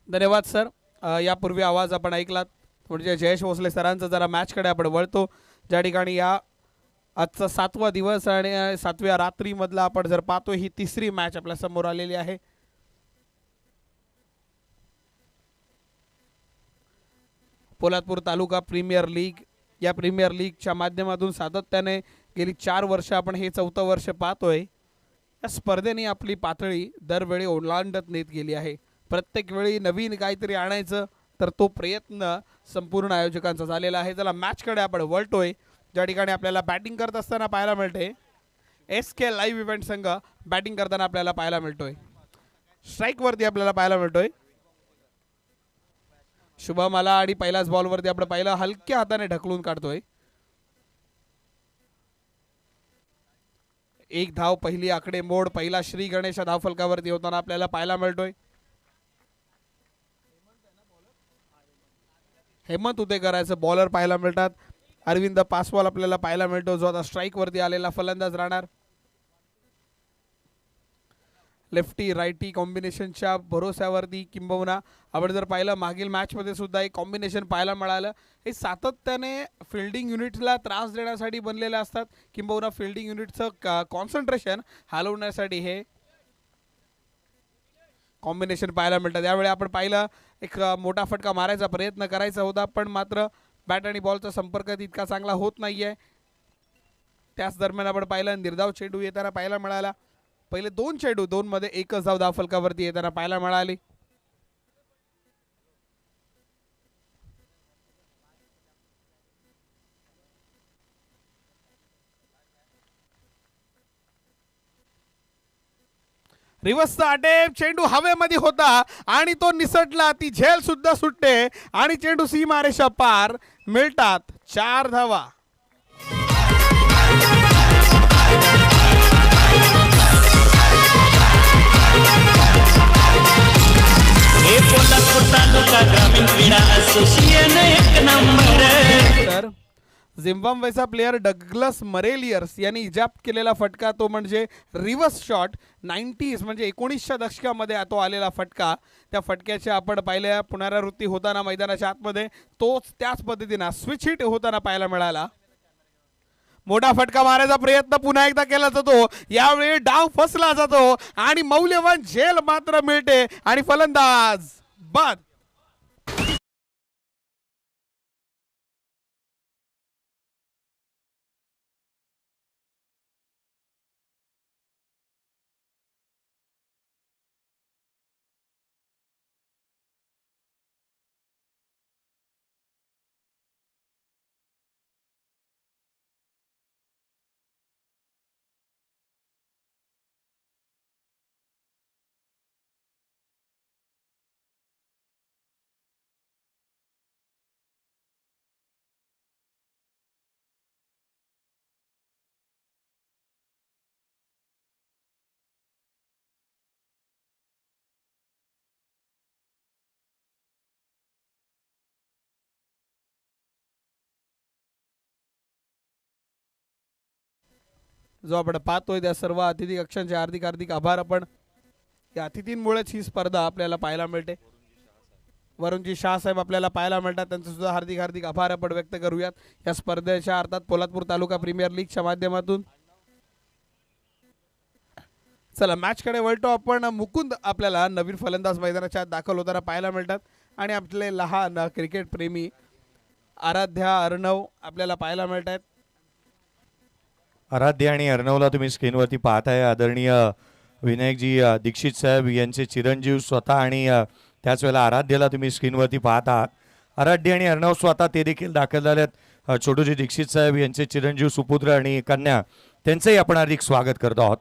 धन्यवाद सर. यापूर्वी आवाज आपण ऐकलात म्हणजे जयेश भोसले सरांचा. जरा मॅचकडे आपण वळतो ज्या ठिकाणी या आजचा 7वा दिवस आणि 7व्या रात्रीमधला आपण जर पाहतो ही तिसरी मॅच आपल्या समोर आलेली आहे. पोलादपूर तालुका प्रीमियर लीग या प्रीमियर लीगच्या माध्यमातून सातत्याने गेली 4 वर्ष आपण हे 4थं वर्ष पाहतोय. या स्पर्धेने आपली पातळी दरवेळी ओलांडत नेत गेली आहे. प्रत्येक वेळी नवीन काहीतरी आणायचं तर तो प्रयत्न संपूर्ण आयोजकांचा झालेला आहे. चला मॅचकडे आपण वळतोय ज्या ठिकाणी आपल्याला बॅटिंग करत असताना पाहायला मिळते SK लाईव्ह इव्हेंट संघ बॅटिंग करताना आपल्याला पाहायला मिळतोय. स्ट्राईकवरती आपल्याला पाहायला मिळतोय शुभम आला आणि पहिल्याच बॉलवरती आपण पाहिलं हलक्या हाताने ढकलून काढतोय. एक धाव पहिली आकडे मोड. पहिला श्री गणेश धाव फलकावरती होताना आपल्याला पाहायला मिळतोय. हेमंत उतेकरांचं बॉलर पाहायला मिळतात. अरविंद पासवाल आपल्याला पाहायला मिळतो जो आता स्ट्राईक वरती आलेला फलंदाज राहणार. लेफ्टी रायटी कॉम्बिनेशनच्या भरोश्यावरती किंबहुना आपण जर पाहिलं मागील मॅचमध्ये सुद्धा एक कॉम्बिनेशन पाहायला मिळालं. हे सातत्याने फिल्डिंग युनिटला त्रास देण्यासाठी बनलेले असतात किंबहुना फिल्डिंग युनिटचं कॉन्सन्ट्रेशन हलवण्यासाठी हे कॉम्बिनेशन पाहायला मिळतात. यावेळी आपण पाहिलं एक मोठा फटका मारायचा प्रयत्न करायचा होता पण मात्र बॅट आणि बॉलचा संपर्क तितका चांगला होत नाहीये. त्याच दरम्यान आपण पाहिलं निर्धाव चेंडू येताना पाहायला मिळाला. पहिले 2 चेंडू 2 मध्ये एकच धाव धाव फलकावरती येताना पाहायला मिळाली. रिवर्सचा अटेम्प्ट चेंडू हवेमध्ये होता आणि तो निसटला. ती झेल सुद्धा सुटते आणि चेंडू सीमारेषा पार. मिळतात 4 धावा. तर झिम्बाब्वेचा प्लेयर डग्लस मरेलियर्स यांनी इजाप्त केलेला फटका तो म्हणजे रिव्हर्स शॉट 90s म्हणजे 19च्या दशकामध्ये तो आलेला फटका. त्या फटक्याचे आपण पाहिल्या पुनरावृत्ती होताना मैदानाच्या आतमध्ये तोच त्याच पद्धतीने स्विच हिट होताना पाहायला मिळाला. मोठा फटका मारायचा प्रयत्न पुन्हा एकदा केला जातो. यावेळी डाव फसला जातो आणि मौल्यवान झेल मात्र मिळते आणि फलंदाज बाद. जो आपण पाहतोय त्या सर्व अतिथी कक्षांचे हार्दिक हार्दिक आभार. आपण या अतिथींमुळेच ही स्पर्धा आपल्याला पाहायला मिळते. वरुणजी शाह साहेब आपल्याला पाहायला मिळतात त्यांचे सुद्धा हार्दिक हार्दिक आभार आपण व्यक्त करूयात या स्पर्धेच्या अर्थात पोलादपूर तालुका प्रीमियर लीगच्या माध्यमातून. चला मॅचकडे वळतो आपण. मुकुंद आपल्याला नवीन फलंदाज मैदानाच्या आत दाखल होताना पाहायला मिळतात आणि आपले लहान क्रिकेट प्रेमी आराध्या अर्णव आपल्याला पाहायला मिळतात. आराध्य आणि अर्णवला तुम्ही स्क्रीनवरती पाहताय. आदरणीय विनायकजी दीक्षित साहेब यांचे चिरंजीव स्वतः आणि त्याच वेळेला आराध्यला तुम्ही स्क्रीनवरती पाहत आहात. आराध्य आणि अर्णव स्वतः ते देखील दाखल झालेत. छोटूजी दीक्षित साहेब यांचे चिरंजीव सुपुत्र आणि कन्या त्यांचंही आपण हार्दिक स्वागत करतो आहोत.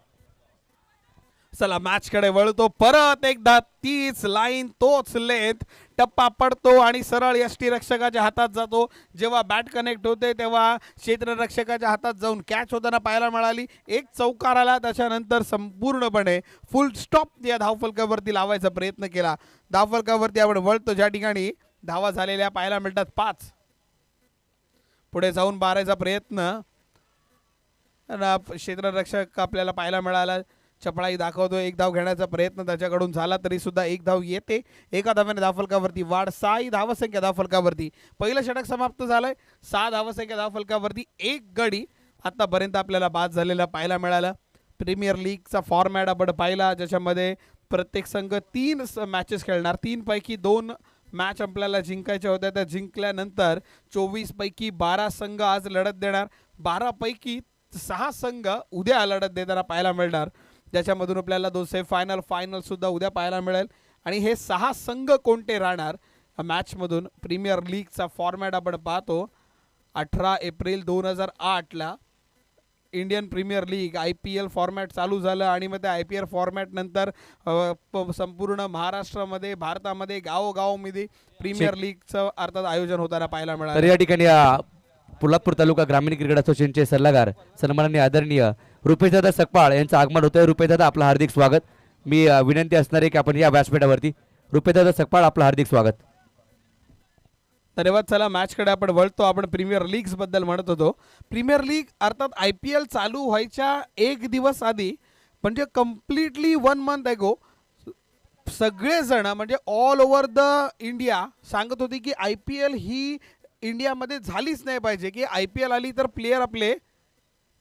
चला मॅचकडे वळतो. परत एकदा तीच लाईन तोच लेंथ टप्पा पडतो आणि सरळ यष्टीरक्षकाच्या हातात जातो. जेव्हा बॅट कनेक्ट होते तेव्हा क्षेत्ररक्षकाच्या हातात जाऊन कॅच होताना पाहायला मिळाली. एक चौकार आला त्याच्यानंतर संपूर्णपणे फुल स्टॉप या धावफलकावरती लावायचा प्रयत्न केला. धावफलकावरती आपण वळतो ज्या ठिकाणी धावा झालेल्या पाहायला मिळतात 5. पुढे जाऊन मारायचा प्रयत्न क्षेत्ररक्षक आपल्याला पाहायला मिळाला. चपळाई दाखवतोय. एक धाव घेण्याचा प्रयत्न त्याच्याकडून झाला तरी सुद्धा एक धाव येते. एका धाव्याने धावफलकावरती वाढ. 6 धावसंख्या धावफलकावरती. पहिलं षटक समाप्त झालंय. 6 धावसंख्या धावफलकावरती. एक गडी आतापर्यंत आपल्याला बाद झालेला पाहायला मिळाला. प्रीमियर लीगचा फॉर्मॅट आपण पाहिला, ज्याच्यामध्ये प्रत्येक संघ 3 मॅचेस खेळणार. 3 पैकी 2 मॅच आपल्याला जिंकायच्या होत्या. त्या जिंकल्यानंतर 24 पैकी 12 संघ आज लढत देणार. 12 पैकी 6 संघ उद्या लढत देताना पाहायला मिळणार, ज्याच्यामधून आपल्याला 2 सेमीफायनल फायनल सुद्धा उद्या पाहायला मिळेल. आणि हे 6 संघ कोणते राहणार मॅचमधून प्रीमियर लीगचा फॉर्मॅट आपण पाहतो. 18 एप्रिल 2008ला Indian premier league IPL format चालू झालं आणि मग त्या IPL फॉर्मॅट नंतर संपूर्ण महाराष्ट्रामध्ये, भारतामध्ये गावोगावमध्ये प्रीमियर लीगचं अर्थात आयोजन होताना पाहायला मिळालं. तर या ठिकाणी पोलादपूर तालुका ग्रामीण क्रिकेट असोसिएशनचे सल्लागार सन्माननीय आदरणीय रुपेशदादा सकपाळ यांचं आगमन होतं आहे. रुपेशदादा, आपलं हार्दिक स्वागत. मी विनंती असणार आहे की आपण या व्यासपीठावरती रुपेशदादा सकपाळ, आपलं हार्दिक स्वागत. धन्यवाद. चला मॅचकडे आपण वळतो. आपण प्रीमियर लीग्स बद्दल म्हणत होतो. प्रीमियर लीग अर्थात IPL चालू व्हायच्या एक दिवस आधी, म्हणजे कम्प्लिटली 1 मंथ एगो सगळेजण म्हणजे ऑल ओव्हर द इंडिया सांगत होती की IPL ही इंडियामध्ये झालीच नाही पाहिजे, की IPL आली तर प्लेयर आपले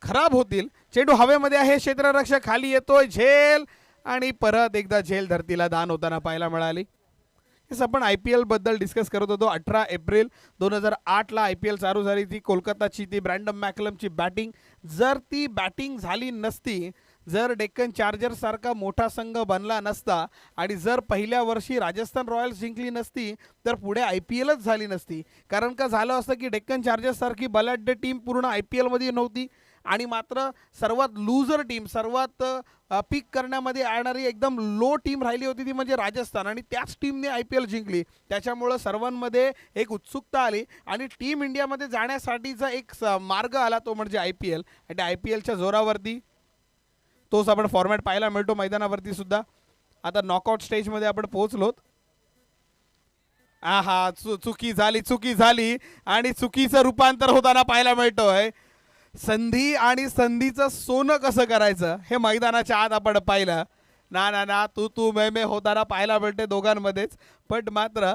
खराब होतील. चेंडू हवेमध्ये आहे, क्षेत्ररक्षक खाली येतोय, झेल आणि परत एकदा झेल धरतीला दान होताना पाहायला मिळाली. आपण IPL बद्दल डिस्कस करत होतो. 18 एप्रिल 2008ला IPL चालू झाली. ती कोलकाताची, ती ब्रँडम मॅकलमची बॅटिंग. जर ती बॅटिंग झाली नसती, जर डेक्कन चार्जर्स सारखा मोठा संघ बनला नसता आणि जर पहिल्या वर्षी राजस्थान रॉयल्स जिंकली नसती, तर पुढे IPLच झाली नसती. कारण का झालं असतं की डेक्कन चार्जर्स सारखी बलाढ्य टीम पूर्ण IPL मध्ये नव्हती आणि मात्र सर्वात लूजर टीम, सर्वात पीक करण्यामध्ये येणारी एकदम लो टीम राहिली होती ती म्हणजे राजस्थान, आणि त्याच टीमने IPL जिंकली. त्याच्यामुळं सर्वांमध्ये एक उत्सुकता आली आणि टीम इंडियामध्ये जाण्यासाठीचा एक मार्ग आला, तो म्हणजे IPL. आणि त्या IPLच्या जोरावरती तोच आपण फॉर्मॅट पाहायला मिळतो मैदानावरती सुद्धा. आता नॉकआउट स्टेजमध्ये आपण पोहोचलोत. चुकी झाली आणि चुकीचं रूपांतर होताना पाहायला मिळतोय. संधी आणि संधीचं सोनं कसं करायचं हे मैदानाच्या आत आपण पाहिलं. ना तू मैं होताना पाहायला मिळते दोघांमध्येच. पण मात्र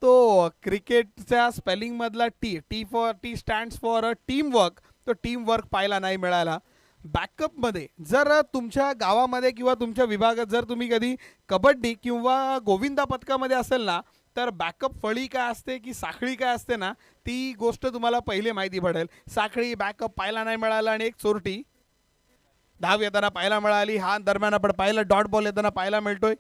तो क्रिकेटच्या स्पेलिंगमधला टी स्टँड्स फॉर टीमवर्क, तो टीमवर्क पाहायला नाही मिळाला. बॅकअपमध्ये जर तुमच्या गावामध्ये किंवा तुमच्या विभागात जर तुम्ही कधी कबड्डी किंवा गोविंदा पथकामध्ये असेल ना, तर बॅकअप फळी काय असते की साखळी काय असते ना, ती गोष्ट तुम्हाला पहिले माहिती पडेल. साखळी बॅकअप पाहायला नाही मिळाला आणि एक चोरटी धाव येताना पाहायला मिळाली. हा दरम्यान आपण पाहिलं डॉट बॉल येताना पाहायला मिळतोय.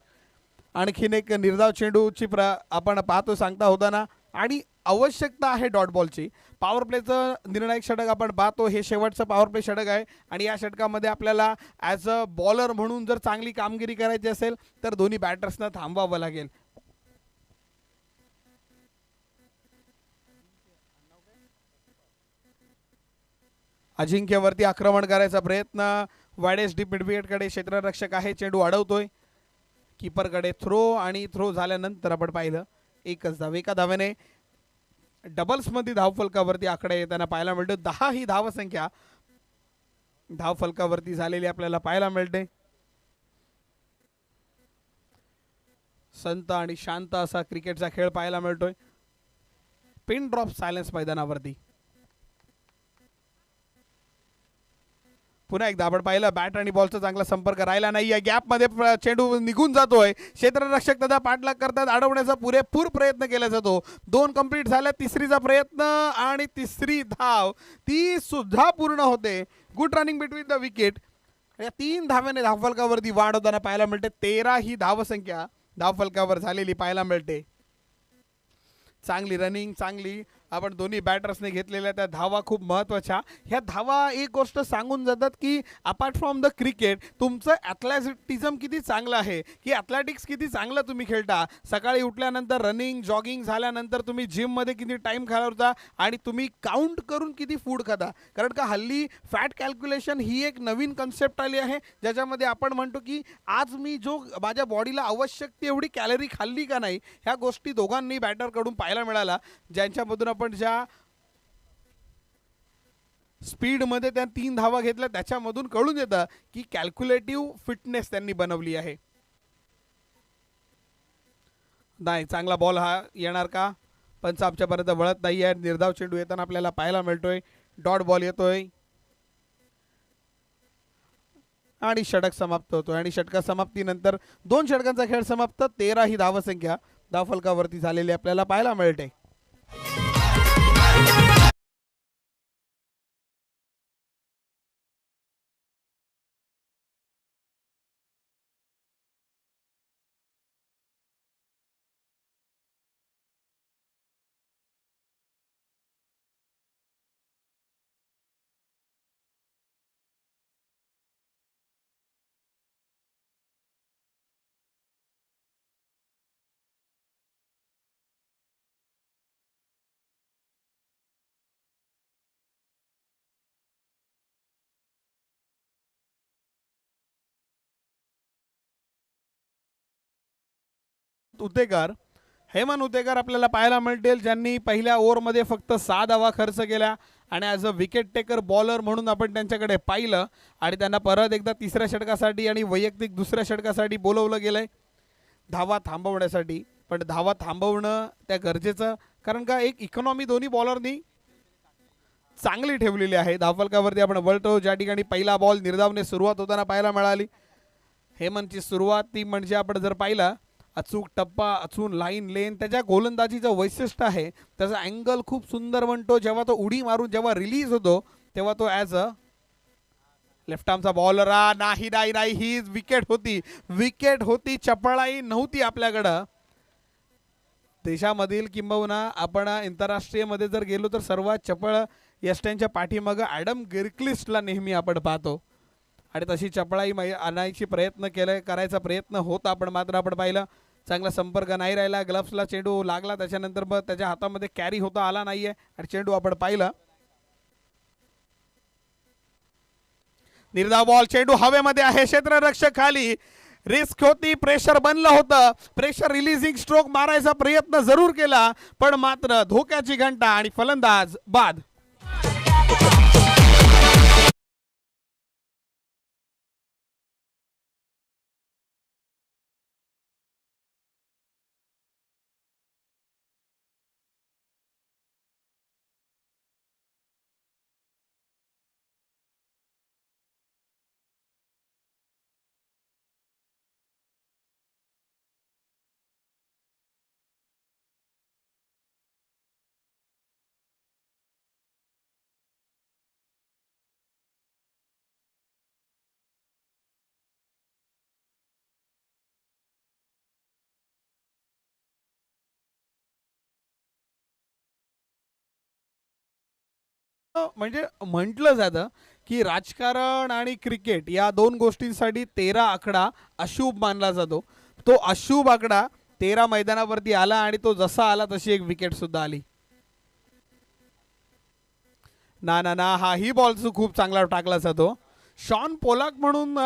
आणखीन एक निर्धाव चेंडूची आपण पाहतो सांगता होताना, आणि आवश्यकता आहे डॉट बॉलची. पॉवर प्लेचं निर्णायक षटक आपण पाहतो. हे शेवटचं पॉवर प्ले षटक आहे आणि या षटकामध्ये आपल्याला ॲज अ बॉलर म्हणून जर चांगली कामगिरी करायची असेल तर दोन्ही बॅटर्सना थांबवावं लागेल. अजिंक्यवरती आक्रमण करायचा प्रयत्न. वाडेस डीप मिडविकेटकडे क्षेत्ररक्षक आहे, चेंडू अडवतोय कीपरकडे. थ्रो झाल्यानंतर आपण पाहिलं एकच धाव. एका धावेने डबल्समध्ये धावफलकावरती आकडे येताना पाहायला मिळतो. 10 ही धावसंख्या धावफलकावरती झालेली आपल्याला पाहायला मिळते. संत आणि शांत असा क्रिकेटचा खेळ पाहायला मिळतोय. पिन ड्रॉप सायलेन्स मैदानावरती. पुन्हा एकदा आपण पाहिलं बॅट आणि बॉलचा चांगला संपर्क राहिला नाही. या गॅपमध्ये चेंडू निघून जातोय. क्षेत्ररक्षक त्याचा पाठलाग करतात. अडवण्याचा पुरेपूर प्रयत्न केला जातो. 2 कंप्लीट झाल्या. तिसरीचा प्रयत्न आणि तिसरी धाव ती सुद्धा पूर्ण होते. Good running between the wicket. या 3 धाव्याने धावफलकावरती वाढ होताना पाहायला मिळते. 13 ही धावसंख्या धावफलकावर झालेली पाहायला मिळते. चांगली रनिंग, चांगली आपण दोन्ही बॅटर्सने घेतलेल्या त्या धावा खूप महत्त्वाच्या. ह्या धावा एक गोष्ट सांगून जातात की अपार्ट फ्रॉम द क्रिकेट तुमचं ॲथलेटिझम किती चांगलं आहे, की ॲथलेटिक्स किती चांगलं तुम्ही खेळता. सकाळी उठल्यानंतर रनिंग जॉगिंग झाल्यानंतर तुम्ही जिममध्ये किती टाईम घालवता आणि तुम्ही काउंट करून किती फूड खाता. कारण का हल्ली फॅट कॅल्क्युलेशन ही एक नवीन कन्सेप्ट आली आहे, ज्याच्यामध्ये आपण म्हणतो की आज मी जो माझ्या बॉडीला आवश्यक तेवढी कॅलरी खाल्ली का नाही. ह्या गोष्टी दोघांनी बॅटरकडून पाहायला मिळाला, ज्यांच्यामधून आपण ज्या स्पीडमध्ये त्या 3 धावा घेतल्या त्याच्यामधून कळून येतं की कॅल्क्युलेटिव्ह फिटनेस त्यांनी बनवली आहे. नाही, चांगला बॉल हा येणार का? पंच आमच्यापर्यंत वळत नाही आहे. निर्धाव चेंडू येताना आपल्याला पाहायला मिळतोय. डॉट बॉल येतोय आणि षटक समाप्त होतोय. आणि षटका समाप्तीनंतर 2 षटकांचा खेळ समाप्त. 13 ही धावसंख्या धावफलकावरती झालेली आपल्याला पाहायला मिळते. उतेकर, हेमंत उतेकर आपल्याला पाहायला मिळतील, ज्यांनी पहिल्या ओव्हरमध्ये फक्त 6 धावा खर्च केल्या आणि as a wicket taker bowler म्हणून आपण त्यांच्याकडे पाहिलं आणि त्यांना परत एकदा तिसऱ्या षटकासाठी आणि वैयक्तिक दुसऱ्या षटकासाठी बोलवलं गेलंय धावा थांबवण्यासाठी. पण धावा थांबवणं त्या गरजेचं, कारण का एक इकॉनॉमी दोन्ही बॉलरनी चांगली ठेवलेली आहे. धावफलकावरती आपण वळतो, ज्या ठिकाणी पहिला बॉल निर्धावने सुरुवात होताना पाहायला मिळाली. हेमंतची सुरुवात ती म्हणजे आपण जर पाहिला अचूक टप्पा, अचूक लाईन लेन, त्याच्या गोलंदाजीचं वैशिष्ट्य आहे. त्याचा अँगल खूप सुंदर बनतो. जेव्हा तो उडी मारून जेव्हा रिलीज होतो तेव्हा तो ॲज अ लेफ्ट आर्मचा बॉलर नाही नाही नाही, ही विकेट होती. चपळाई नव्हती आपल्याकडं. देशामधील किंबहुना आपण आंतरराष्ट्रीयमध्ये जर गेलो तर सर्वात चपळ यष्ट्यांच्या पाठीमागं ॲडम गिलक्रिस्टला नेहमी आपण पाहतो आणि तशी चपळाई आणायची करायचा प्रयत्न होता. पण मात्र आपण पाहिलं चांगला संपर्क नाही राहिला. ग्लव्सला चेंडू लागला, त्याच्यानंतर मग त्याच्या हातामध्ये कॅरी होता आला नाहीये आणि चेंडू आपण पाहिलं. निर्धाव बॉल, चेंडू हवेमध्ये आहे, क्षेत्ररक्षक खाली, रिस्क होती, प्रेशर बनलं होतं. प्रेशर रिलीजिंग स्ट्रोक मारायचा प्रयत्न जरूर केला पण मात्र धोक्याची घंटा आणि फलंदाज बाद. म्हणजे म्हटलं जातं की राजकारण आणि क्रिकेट या दोन गोष्टींसाठी 13 आकडा अशुभ मानला जातो. तो अशुभ आकडा 13 मैदानावरती आला आणि तो जसा आला तशी एक विकेट सुद्धा आली. ना हाही बॉल खूप चांगला टाकला जातो. शॉन पोलाक म्हणून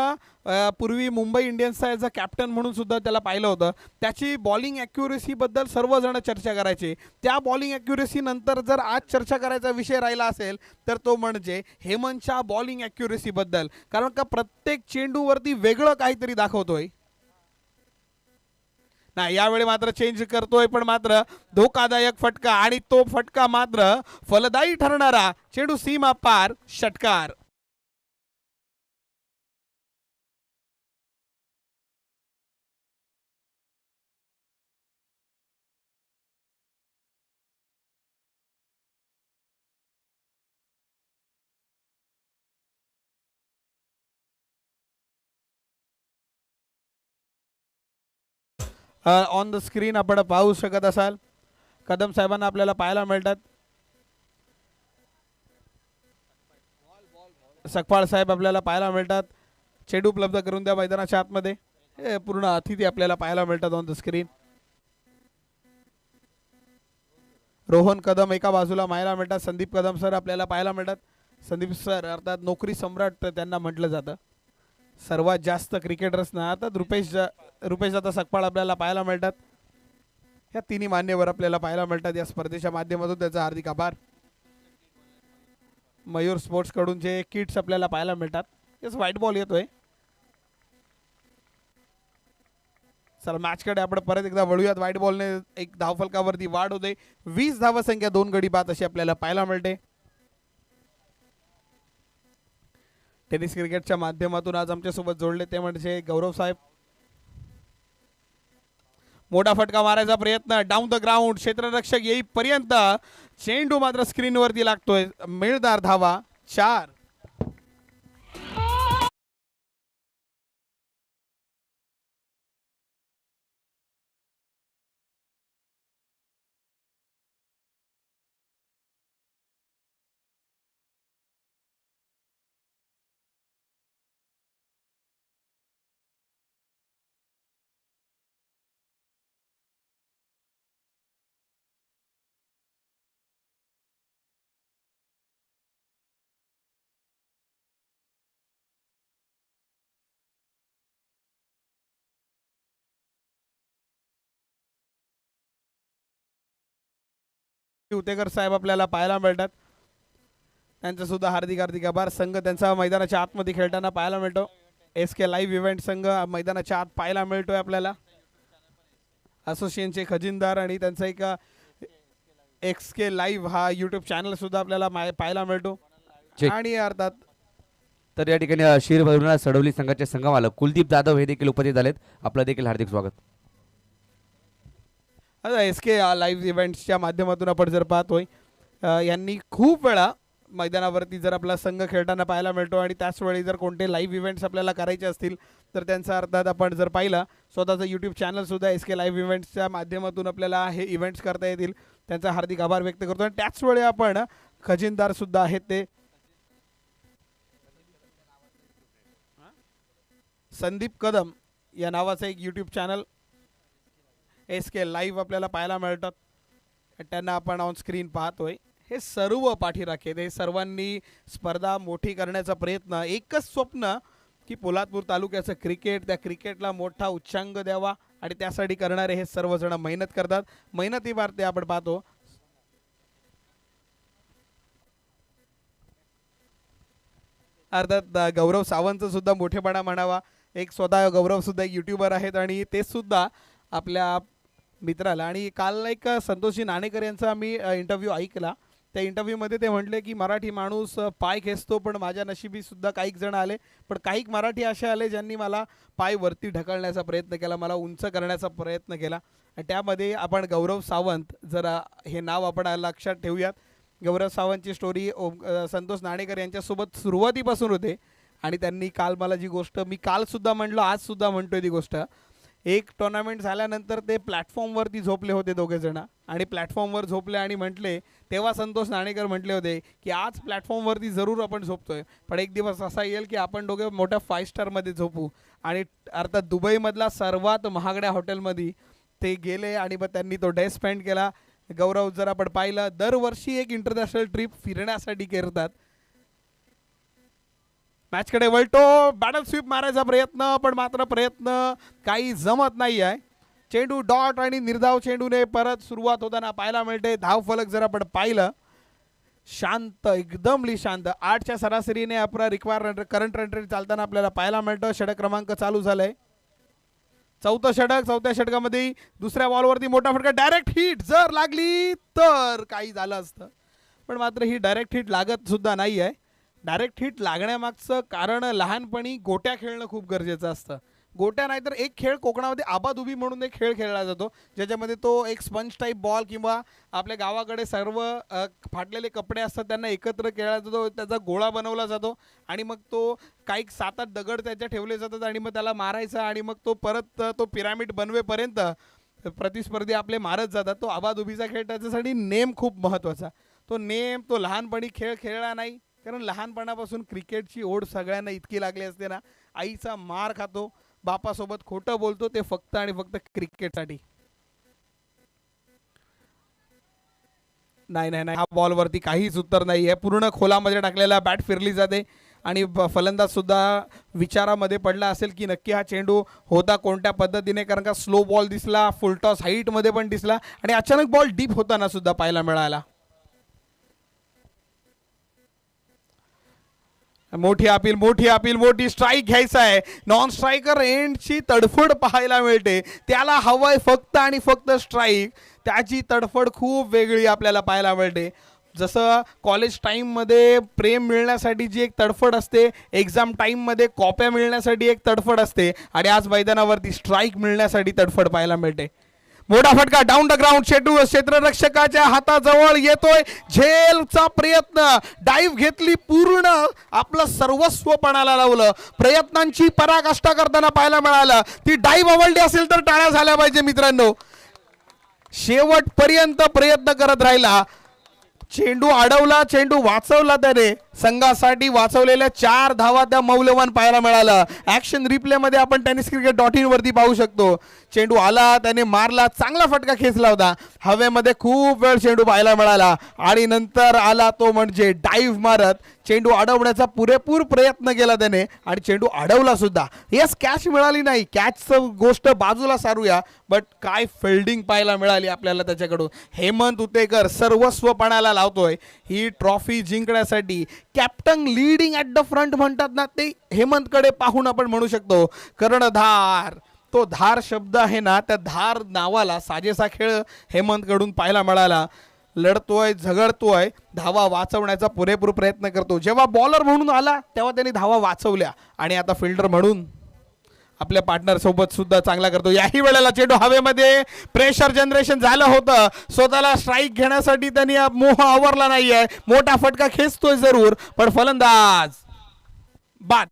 पूर्वी मुंबई इंडियन्सचा ॲज अ कॅप्टन म्हणून सुद्धा त्याला पाहिलं होतं. त्याची बॉलिंग ॲक्युरेसीबद्दल सर्वजण चर्चा करायचे. त्या बॉलिंग ॲक्युरेसी नंतर जर आज चर्चा करायचा विषय राहिला असेल तर तो म्हणजे हेमंतच्या बॉलिंग ॲक्युरेसीबद्दल, कारण का प्रत्येक चेंडूवरती वेगळं काहीतरी दाखवतोय. नाही, यावेळी मात्र चेंज करतोय पण मात्र धोकादायक फटका आणि तो फटका मात्र फलदायी ठरणारा. चेंडू सीमा पार, षटकार. ऑन द स्क्रीन आपण पाहू शकत असाल कदम साहेबांना आपल्याला पाहायला मिळतात. सकपाळ साहेब आपल्याला पाहायला मिळतात. चेंडू उपलब्ध करून द्या मैदानाच्या आतमध्ये. हे पूर्ण अतिथी आपल्याला पाहायला मिळतात on the screen. Rohan Kadam एका बाजूला पाहायला मिळतात. संदीप कदम सर आपल्याला पाहायला मिळतात. संदीप सर अर्थात नोकरी सम्राट त्यांना म्हटलं जातं. सर्वात जास्त क्रिकेटर्स ना आता रुपेश दादा सकपाळ आपल्याला पाहायला मिळतात. या तिन्ही मान्यवर आपल्याला पाहायला मिळतात या स्पर्धेच्या माध्यमातून. त्याचा हार्दिक आभार. मयूर स्पोर्ट्स कडून जे किट्स आपल्याला पाहायला मिळतात. तेच व्हाईट बॉल येतोय. चला मॅचकडे आपण परत एकदा वळूयात. व्हाईट बॉलने एक धावफलकावरती वाढ होते. 20 धावसंख्या 2 गडी बाद अशी आपल्याला पाहायला मिळते. टेनिस क्रिकेटच्या माध्यमातून आज आमच्यासोबत जोडले ते म्हणजे गौरव साहेब. मोठा फटका मारायचा प्रयत्न डाऊन द ग्राउंड. क्षेत्ररक्षक येईपर्यंत चेंडू मात्र स्क्रीनवरती लागतोय. मिळणार धावा 4. उतेकर साहेब आपल्याला पाहायला मिळतात. त्यांचा सुद्धा हार्दिक हार्दिक आभार. संघ त्यांचा मैदानाच्या आतमध्ये खेळताना पाहायला मिळतो. SK लाईव्ह इव्हेंट संघ मैदानाच्या आत पाहायला मिळतोय आपल्याला. असोसिएशनचे खजिनदार आणि त्यांचा एक XK लाईव्ह हा यूट्यूब चॅनल सुद्धा आपल्याला पाहायला मिळतो. चेक. आणि अर्थात तर या ठिकाणी शिरभरून सडवली संघाचे संघमालक कुलदीप जाधव हे देखील उपस्थित झालेत. आपलं देखील हार्दिक स्वागत. आता SK लाईव्ह इव्हेंट्सच्या माध्यमातून आपण जर पाहतोय यांनी खूप वेळा मैदानावरती जर आपला संघ खेळताना पाहायला मिळतो. आणि त्याचवेळी जर कोणते लाईव्ह इव्हेंट्स आपल्याला करायचे असतील तर त्यांचा अर्थात आपण जर पाहिलं स्वतःचं यूट्यूब चॅनलसुद्धा SK लाईव्ह इव्हेंट्सच्या माध्यमातून आपल्याला हे इव्हेंट्स करता येतील. त्यांचा हार्दिक आभार व्यक्त करतो. आणि त्याचवेळी आपण खजिनदारसुद्धा आहेत ते संदीप कदम या नावाचं एक यूट्यूब चॅनल SK लाईव्ह आपल्याला पाहायला मिळतात. त्यांना आपण ऑन स्क्रीन पाहतोय. हे सर्व पाठीराखे हे सर्वांनी स्पर्धा मोठी करण्याचा प्रयत्न. एकच स्वप्न की पोलादपूर तालुक्याचं क्रिकेट त्या क्रिकेटला मोठा उच्चांक द्यावा. आणि त्यासाठी करणारे हे सर्वजण मेहनत करतात. मेहनती वारते आपण पाहतो. अर्थात गौरव सावंत सुद्धा मोठेपणा म्हणावा. एक स्वतः गौरव सुद्धा एक यूट्यूबर आहेत आणि ते सुद्धा आपल्या मित्राला. आणि काल एक संतोषजी नाणेकर यांचा आम्ही इंटरव्ह्यू ऐकला. त्या इंटरव्ह्यूमध्ये ते म्हटले की मराठी माणूस पाय खेचतो पण माझ्या नशिबी सुद्धा काही जण आले. पण काही मराठी असे आले ज्यांनी मला पाय वरती ढकलण्याचा प्रयत्न केला, मला उंच करण्याचा प्रयत्न केला. आणि त्यामध्ये आपण गौरव सावंत जरा हे नाव आपण लक्षात ठेवूयात. गौरव सावंतची स्टोरी संतोष नाणेकर यांच्यासोबत सुरुवातीपासून होते. आणि त्यांनी काल मला जी गोष्ट मी कालसुद्धा म्हणलो आजसुद्धा म्हणतोय ती गोष्ट, एक टुर्नामेंट झाल्यानंतर ते प्लॅटफॉर्मवरती झोपले होते दोघेजण. आणि प्लॅटफॉर्मवर झोपले आणि म्हटले तेव्हा संतोष नाणेकर म्हटले होते की आज प्लॅटफॉर्मवरती जरूर आपण झोपतोय पण एक दिवस असा येईल की आपण दोघे मोठ्या 5 स्टारमध्ये झोपू. आणि अर्थात दुबईमधला सर्वात महागड्या हॉटेलमध्ये ते गेले आणि मग त्यांनी तो डे स्पेंड केला. गौरव जर आपण पाहिलं दरवर्षी एक इंटरनॅशनल ट्रिप फिरण्यासाठी करतात. मॅचकडे वळतो. बॅटल स्वीप मारायचा प्रयत्न पण मात्र प्रयत्न काही जमत नाही आहे. चेंडू डॉट आणि निर्धाव चेंडूने परत सुरुवात होताना पाहायला मिळते. धावफलक जर आपण पाहिलं शांत एकदमली शांत 8च्या सरासरीने आपला रिक्वायर करंट रन रेट चालताना आपल्याला पाहायला मिळतं. षटक क्रमांक चालू झालंय. चौथं षटक. चौथ्या षटकामध्ये दुसऱ्या बॉलवरती मोठा फटका डायरेक्ट हिट जर लागली तर काही झालं असतं पण मात्र ही डायरेक्ट हिट लागत सुद्धा नाही आहे. डायरेक्ट हिट लागण्यामागचं कारण लहानपणी गोट्या खेळणं खूप गरजेचं असतं. गोट्या नाहीतर एक खेळ कोकणामध्ये आबादुबी म्हणून एक खेळ खेळला जातो ज्याच्यामध्ये तो एक स्पंज टाईप बॉल किंवा आपल्या गावाकडे सर्व फाटलेले कपडे असतात त्यांना एकत्र खेळला जातो. त्याचा गोळा बनवला जातो आणि मग तो काही 7-8 दगड त्याच्या ठेवले जातात आणि मग त्याला मारायचा आणि मग तो परत तो पिरामिड बनवेपर्यंत प्रतिस्पर्धी आपले मारत जातात. तो आबादुबीचा खेळ त्याच्यासाठी नेम खूप महत्त्वाचा. तो नेम तो लहानपणी खेळ खेळला नाही कारण लहानपणापासून क्रिकेटची ओढ सगळ्यांना इतकी लागली असते ना. आईचा मार खातो, बापासोबत खोटं बोलतो ते फक्त आणि फक्त क्रिकेटसाठी. नाही नाही नाही हा बॉलवरती काहीच उत्तर नाही आहे. पूर्ण खोलामध्ये टाकलेला बॅट फिरली जाते आणि फलंदाज सुद्धा विचारामध्ये पडला असेल की नक्की हा चेंडू होता कोणत्या पद्धतीने कारण का स्लो बॉल दिसला, फुलटॉस हाईटमध्ये पण दिसला आणि अचानक बॉल डीप होताना सुद्धा पाहायला मिळाला. मोठी अपील, मोठी अपील, मोठी स्ट्राईक घ्यायचा आहे. नॉन स्ट्रायकर एंडची तडफड पाहायला मिळते. त्याला हवंय फक्त आणि फक्त स्ट्राईक. त्याची तडफड खूप वेगळी आपल्याला पाहायला मिळते. जसं कॉलेज टाईममध्ये प्रेम मिळण्यासाठी जी एक तडफड असते, एक्झाम टाईममध्ये कॉप्या मिळण्यासाठी एक तडफड असते, आणि आज मैदानावरती स्ट्राईक मिळण्यासाठी तडफड पाहायला मिळते. मोठा फटका डाऊन द ग्राउंड. क्षेत्ररक्षकाच्या हाताजवळ येतोय. झेलचा प्रयत्न, डाईव्ह घेतली, पूर्ण आपलं सर्वस्व पणाला लावलं. प्रयत्नांची पराकाष्ठा करताना पाहायला मिळालं. ती डाईव्ह आवडली असेल तर टाळ्या झाल्या पाहिजे मित्रांनो. शेवटपर्यंत प्रयत्न करत राहिला. चेंडू अडवला, चेंडू वाचवला त्याने. संघासाठी वाचवलेल्या 4 धावा त्या मौल्यवान पाहायला मिळालं. ॲक्शन रिप्लेमध्ये आपण tenniscricket.in वरती पाहू शकतो. चेंडू आला, त्याने मारला, चांगला फटका खेचला होता. हवेमध्ये खूप वेळ चेंडू पाहायला मिळाला आणि नंतर आला तो म्हणजे डाईव्ह मारत चेंडू अडवण्याचा पुरेपूर प्रयत्न केला त्याने आणि चेंडू अडवला सुद्धा. येस, कॅच मिळाली नाही, कॅचचं गोष्ट बाजूला सारूया, बट काय फिल्डिंग पाहायला मिळाली आपल्याला त्याच्याकडून. हेमंत उतेकर सर्वस्व पणाला लावतोय ही ट्रॉफी जिंकण्यासाठी. Captain leading at the front म्हणतात ना, ते हेमंतकडे पाहून आपण म्हणू शकतो. कर्णधार, तो धार शब्द आहे ना, त्या धार नावाला साजेसा खेळ हेमंतकडून पाहायला मिळाला. लढतोय, झगडतोय, धावा वाचवण्याचा पुरेपूर प्रयत्न करतो. जेव्हा बॉलर म्हणून आला तेव्हा त्यांनी धावा वाचवल्या आणि आता फिल्डर म्हणून आपल्या पार्टनर सोबत सुद्धा चांगला करतो. याही वेळेला चेंडू हवेमध्ये, प्रेशर जनरेशन झालं होतं. स्वतःला स्ट्राईक घेण्यासाठी त्यांनी मोह आवरला नाहीये. मोठा फटका खेचतोय जरूर, पण फलंदाज बाद.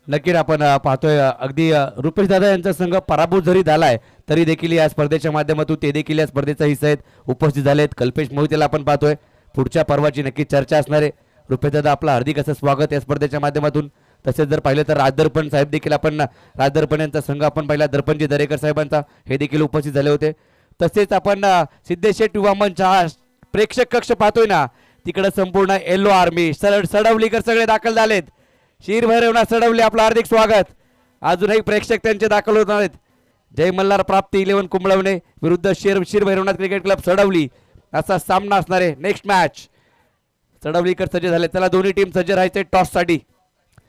नक्कीच आपण पाहतोय अगदी रुपेश दादा यांचा संघ पराभूत जरी झालाय तरी देखील या स्पर्धेच्या माध्यमातून ते देखील या स्पर्धेचा हिस्सा आहेत, उपस्थित झालेत. कल्पेश मोहितेला आपण पाहतोय. पुढच्या पर्वाची नक्की चर्चा असणार आहे. रुपेश दादा, आपलं हार्दिक असं स्वागत या स्पर्धेच्या माध्यमातून. तसेच जर पाहिलं तर राजदर्पण साहेब देखील आपण, राजदर्पण यांचा संघ आपण पाहिला, दर्पणजी दरेकर साहेबांचा, हे देखील उपस्थित झाले होते. तसेच आपण सिद्धेशेठ युवा मंच हा प्रेक्षक कक्ष पाहतोय ना, तिकडे संपूर्ण येल्लो आर्मी, सडवलीकर सगळे दाखल झालेत. शिर भैरवनाथ सडवले, आपलं हार्दिक स्वागत. अजूनही प्रेक्षक त्यांचे दाखल होत आहेत. जय मल्हार प्राप्ती 11 कुंबळवणे विरुद्ध शिर भैरवनाथ क्रिकेट क्लब सडवली असा सामना असणार आहे. Next match. सडवलीकर सज्ज झाले. चला, दोन्ही टीम सज्ज राहायचे टॉस साठी.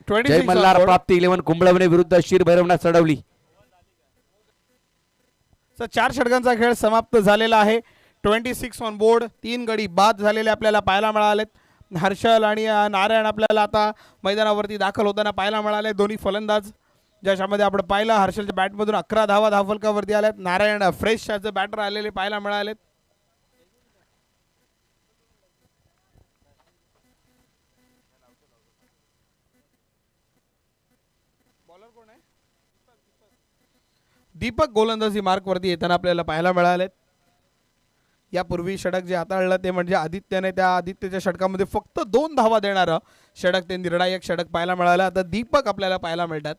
जय मल्हार प्राप्ती 11 कुंबळवणे विरुद्ध शिर भैरवनाथ सडवली. 4 षटकांचा खेळ समाप्त झालेला आहे. 26 ऑन बोर्ड. 3 गडी बाद झालेले आपल्याला पाहायला मिळालेत. हर्षल आणि नारायण आपल्याला आता मैदानावरती दाखल होताना पाहायला मिळाले. दोन्ही फलंदाज ज्याच्यामध्ये आपण पाहिलं, हर्षलच्या बॅटमधून 11 धावा धावफलकावरती आल्यात. Narayan fresh as a batter आलेले पाहायला मिळालेत. दीपक गोलंदाजी मार्कवरती येताना आपल्याला पाहायला मिळालेत. यापूर्वी षटक जे हाताळलं ते म्हणजे आदित्यने, त्या आदित्यच्या षटकामध्ये फक्त 2 धावा देणारं षटक, ते निर्णायक षटक पाहायला मिळालं. आता दीपक आपल्याला पाहायला मिळतात.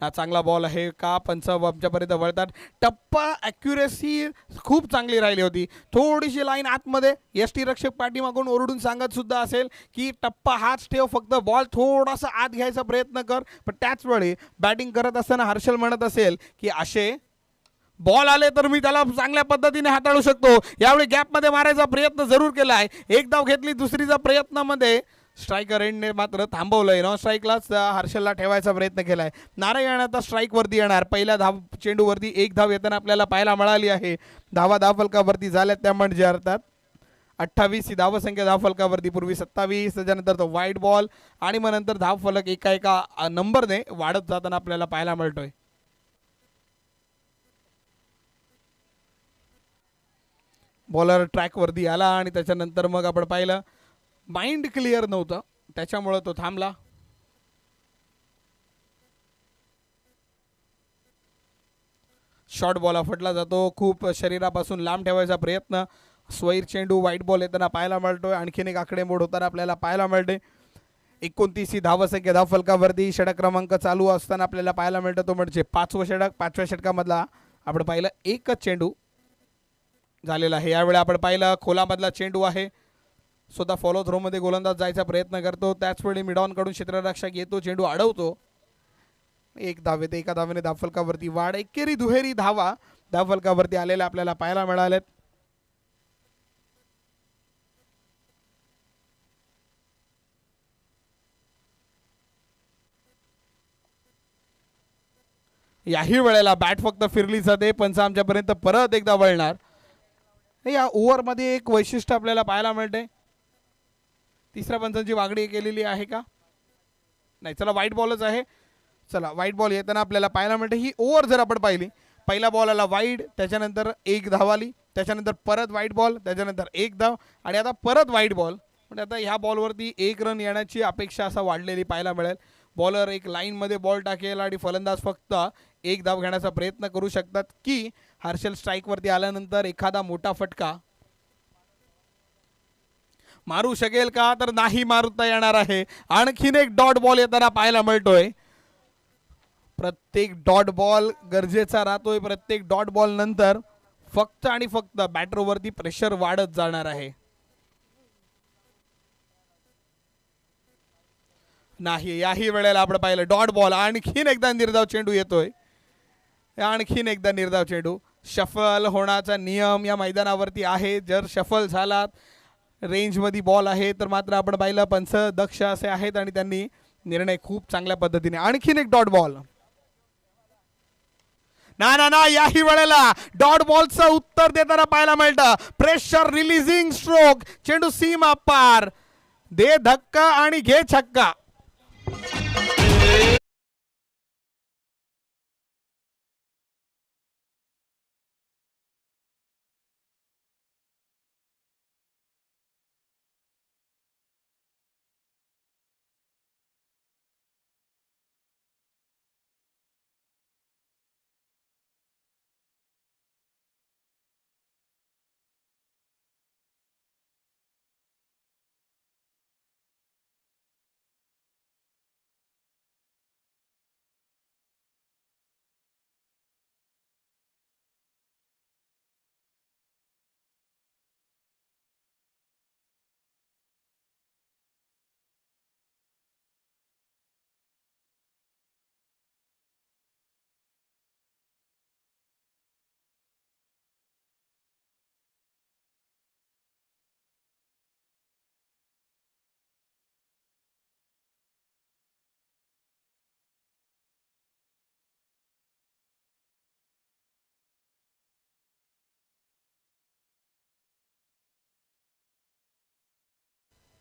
हा चांगला बॉल आहे का, पंच आमच्यापर्यंत वळतात. टप्पा ॲक्युरेसी खूप चांगली राहिली होती. थोडीशी लाईन आतमध्ये, एस टी रक्षक पाठीमागून ओरडून सांगत सुद्धा असेल की टप्पा हाच ठेव, फक्त बॉल थोडासा आत घ्यायचा प्रयत्न कर. पण त्याच वेळी बॅटिंग करत असताना हर्षल म्हणत असेल की असे बॉल आले तर मी त्याला चांगल्या पद्धतीने हाताळू शकतो. यावेळी गॅपमध्ये मारायचा प्रयत्न जरूर केला आहे. एक धाव घेतली, दुसरीचा प्रयत्नामध्ये स्ट्रायकर एंडने मात्र थांबवलंय. नॉन स्ट्राईकलाच हर्षलला ठेवायचा प्रयत्न केलाय. नारायण आता स्ट्राईकवरती येणार. पहिल्या चेंडूवरती 1 धाव येताना आपल्याला पाहायला मिळाली आहे. धावफलकावरती झाल्यात त्या म्हणजे अर्थात 28 ही धावसंख्या धावफलकावरती. पूर्वी 27, त्याच्यानंतर तो वाईट बॉल आणि मग नंतर धावफलक एका नंबरने वाढत जाताना आपल्याला पाहायला मिळतोय. बॉलर ट्रॅकवरती आला आणि त्याच्यानंतर मग आपण पाहिलं माइंड क्लिअर नव्हतं, त्याच्यामुळं तो थांबला. शॉर्ट बॉल फटला जातो. खूप शरीरापासून लांब ठेवायचा प्रयत्न. स्वैर चेंडू, वाईट बॉल येताना पाहायला मिळतोय. आणखीन एक आकडेमोड होताना आपल्याला पाहायला मिळते. 29 ही धावसंख्या धावफलकावरती. षटक क्रमांक चालू असताना आपल्याला पाहायला मिळतं तो म्हणजे 5वं षटक. 5व्या षटकामधला आपण पाहिलं एकच चेंडू झालेला आहे. यावेळी आपण पाहिलं खोलामधला चेंडू आहे, स्वतः फॉलो थ्रोमध्ये गोलंदाज जायचा प्रयत्न करतो, त्याचवेळी मिडॉनकडून क्षेत्ररक्षक येतो, चेंडू अडवतो. एक धावेत एका धावेने धावफलकावरती वाढ. एकेरी दुहेरी धावा धावफलकावरती आलेल्या आपल्याला पाहायला मिळाल्यात. याही वेळेला बॅट फक्त फिरली जाते, पंच आमच्यापर्यंत परत एकदा वळणार. या ओव्हरमध्ये एक वैशिष्ट्य आपल्याला पाहायला मिळते. तिसऱ्या पंचांची वागडी केलेली आहे का? नाही, चला व्हाईट बॉलच आहे. चला व्हाईट बॉल येताना आपल्याला पाहायला मिळते. ही ओव्हर जर आपण पाहिली, पहिल्या बॉलला वाईड, त्याच्यानंतर एक धाव आली, त्याच्यानंतर परत व्हाईट बॉल, त्याच्यानंतर एक धाव आणि आता परत व्हाईट बॉल. म्हणजे आता ह्या बॉलवरती एक रन येण्याची अपेक्षा असं वाढलेली पाहायला मिळेल. बॉलर एक लाईनमध्ये बॉल टाकेल आणि फलंदाज फक्त एक धाव घेण्याचा प्रयत्न करू शकतात की हर्षल स्ट्राईकवरती आल्यानंतर एखादा मोठा फटका मारू शकेल का, तर नाही मारता येणार आहे. आणखीन एक डॉट बॉल येताना पाहायला मिळतोय. प्रत्येक डॉट बॉल गरजेचा राहतोय. प्रत्येक डॉट बॉल नंतर फक्त आणि फक्त बॅटरवरती प्रेशर वाढत जाणार आहे. नाही, याही वेळेला आपण पाहिलं डॉट बॉल. आणखीन एकदा निर्धाव चेंडू येतोय. आणखीन एकदा निर्धाव चेंडू. शफल होण्याचा नियम या मैदानावरती आहे. जर शफल झाला, रेंजमध्ये बॉल आहे, तर मात्र आपण पाहिलं पंच दक्ष असे आहेत आणि त्यांनी निर्णय खूप चांगल्या पद्धतीने. आणखीन एक डॉट बॉल. ना ना ना, याही वेळेला डॉट बॉलचं उत्तर देताना पाहायला मिळतं. Pressure releasing stroke. चेंडू सीमा पार. दे धक्का आणि घे छक्का.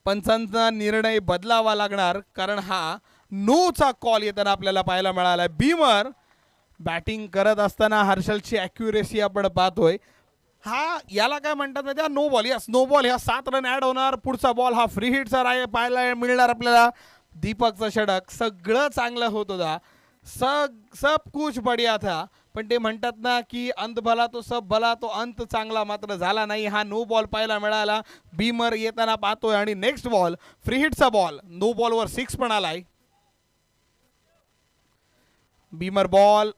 पंचांचा निर्णय बदलावा लागणार, कारण हा नोचा कॉल येताना आपल्याला पाहायला मिळाला. बीमर बॅटिंग करत असताना हर्षलची ॲक्युरेसी आपण पाहतोय. हा याला काय म्हणतात माहिती, नो बॉल. या नो बॉल, ह्या 7 रन ॲड होणार. पुढचा बॉल हा फ्री हिटचा पाहायला मिळणार आपल्याला. दीपकचं षटक सगळं चांगलं होत होता, सब कुछ बढिया था, पण ते म्हणतात ना की अंत भला तो सब भला, तो अंत चांगला मात्र झाला नाही. हा नो बॉल पाहायला मिळाला. बीमर येताना पाहतोय आणि नेक्स्ट बॉल फ्री हिटचा बॉल. नो बॉलवर 6 पण आलाय. बीमर बॉल,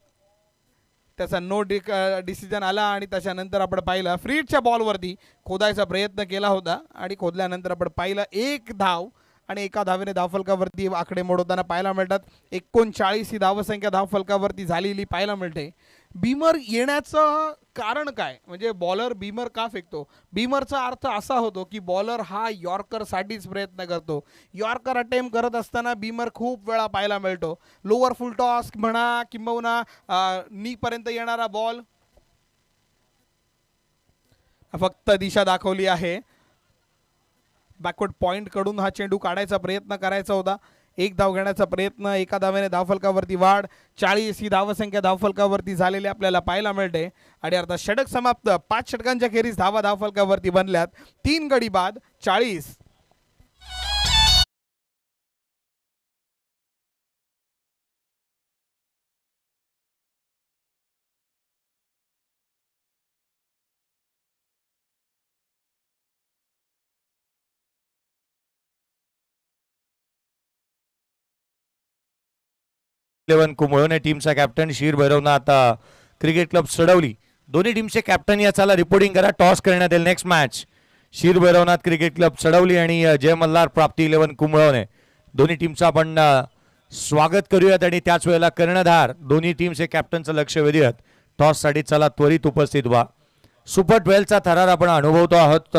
त्याचा नो डिसिजन आला आणि त्याच्यानंतर आपण पाहिलं फ्री हिटच्या बॉलवरती खोदायचा प्रयत्न केला होता आणि खोदल्यानंतर आपण पाहिलं एक धाव आणि एका धावेने धावफलकावरती आकडे मोडवताना पाहायला मिळतात. 39 ही धावसंख्या धावफलकावरती झालेली पाहायला मिळते. बीमर येण्याचं कारण काय, म्हणजे बॉलर बीमर का फेकतो? बीमरचा अर्थ असा होतो की बॉलर हा यॉर्करसाठीच प्रयत्न करतो. यॉर्कर अटेम्प्ट करत असताना बीमर खूप वेळा पाहायला मिळतो. लोअर फुल टॉस म्हणा किंबहुना नीपर्यंत येणारा बॉल, फक्त दिशा दाखवली आहे. बॅकवर्ड पॉइंट कडून हा चेंडू काढायचा प्रयत्न करायचा होता. एक धाव घेण्याचा प्रयत्न, एका धावेने धावफलकावरती वाढ. 40 ही धावसंख्या धावफलकावरती झालेली आपल्याला पाहायला मिळते आणि अर्थात षटक समाप्त. 5 षटकांच्या खेरीज धावा धावफलकावरती बनल्यात. 3 गडी बाद 40. इलेव्हन कुंभळवणे टीमचा कॅप्टन शीर भैरवनाथ क्रिकेट क्लब सडवली. दोन्ही टीमचे कॅप्टन या चला रिपोर्टिंग करा. टॉस करण्यात येईल. नेक्स्ट मॅच शीर भैरवनाथ क्रिकेट क्लब सडवली आणि जय मल्हार प्राप्ती इलेव्हन कुंभळवणे दोन्ही टीमचं आपण स्वागत करूयात आणि त्याच वेळेला कर्णधार दोन्ही टीमचे कॅप्टनचं लक्ष वेधूयात. टॉससाठी चला त्वरित उपस्थित व्हा. सुपर 12चा थरार आपण अनुभवतो आहोत.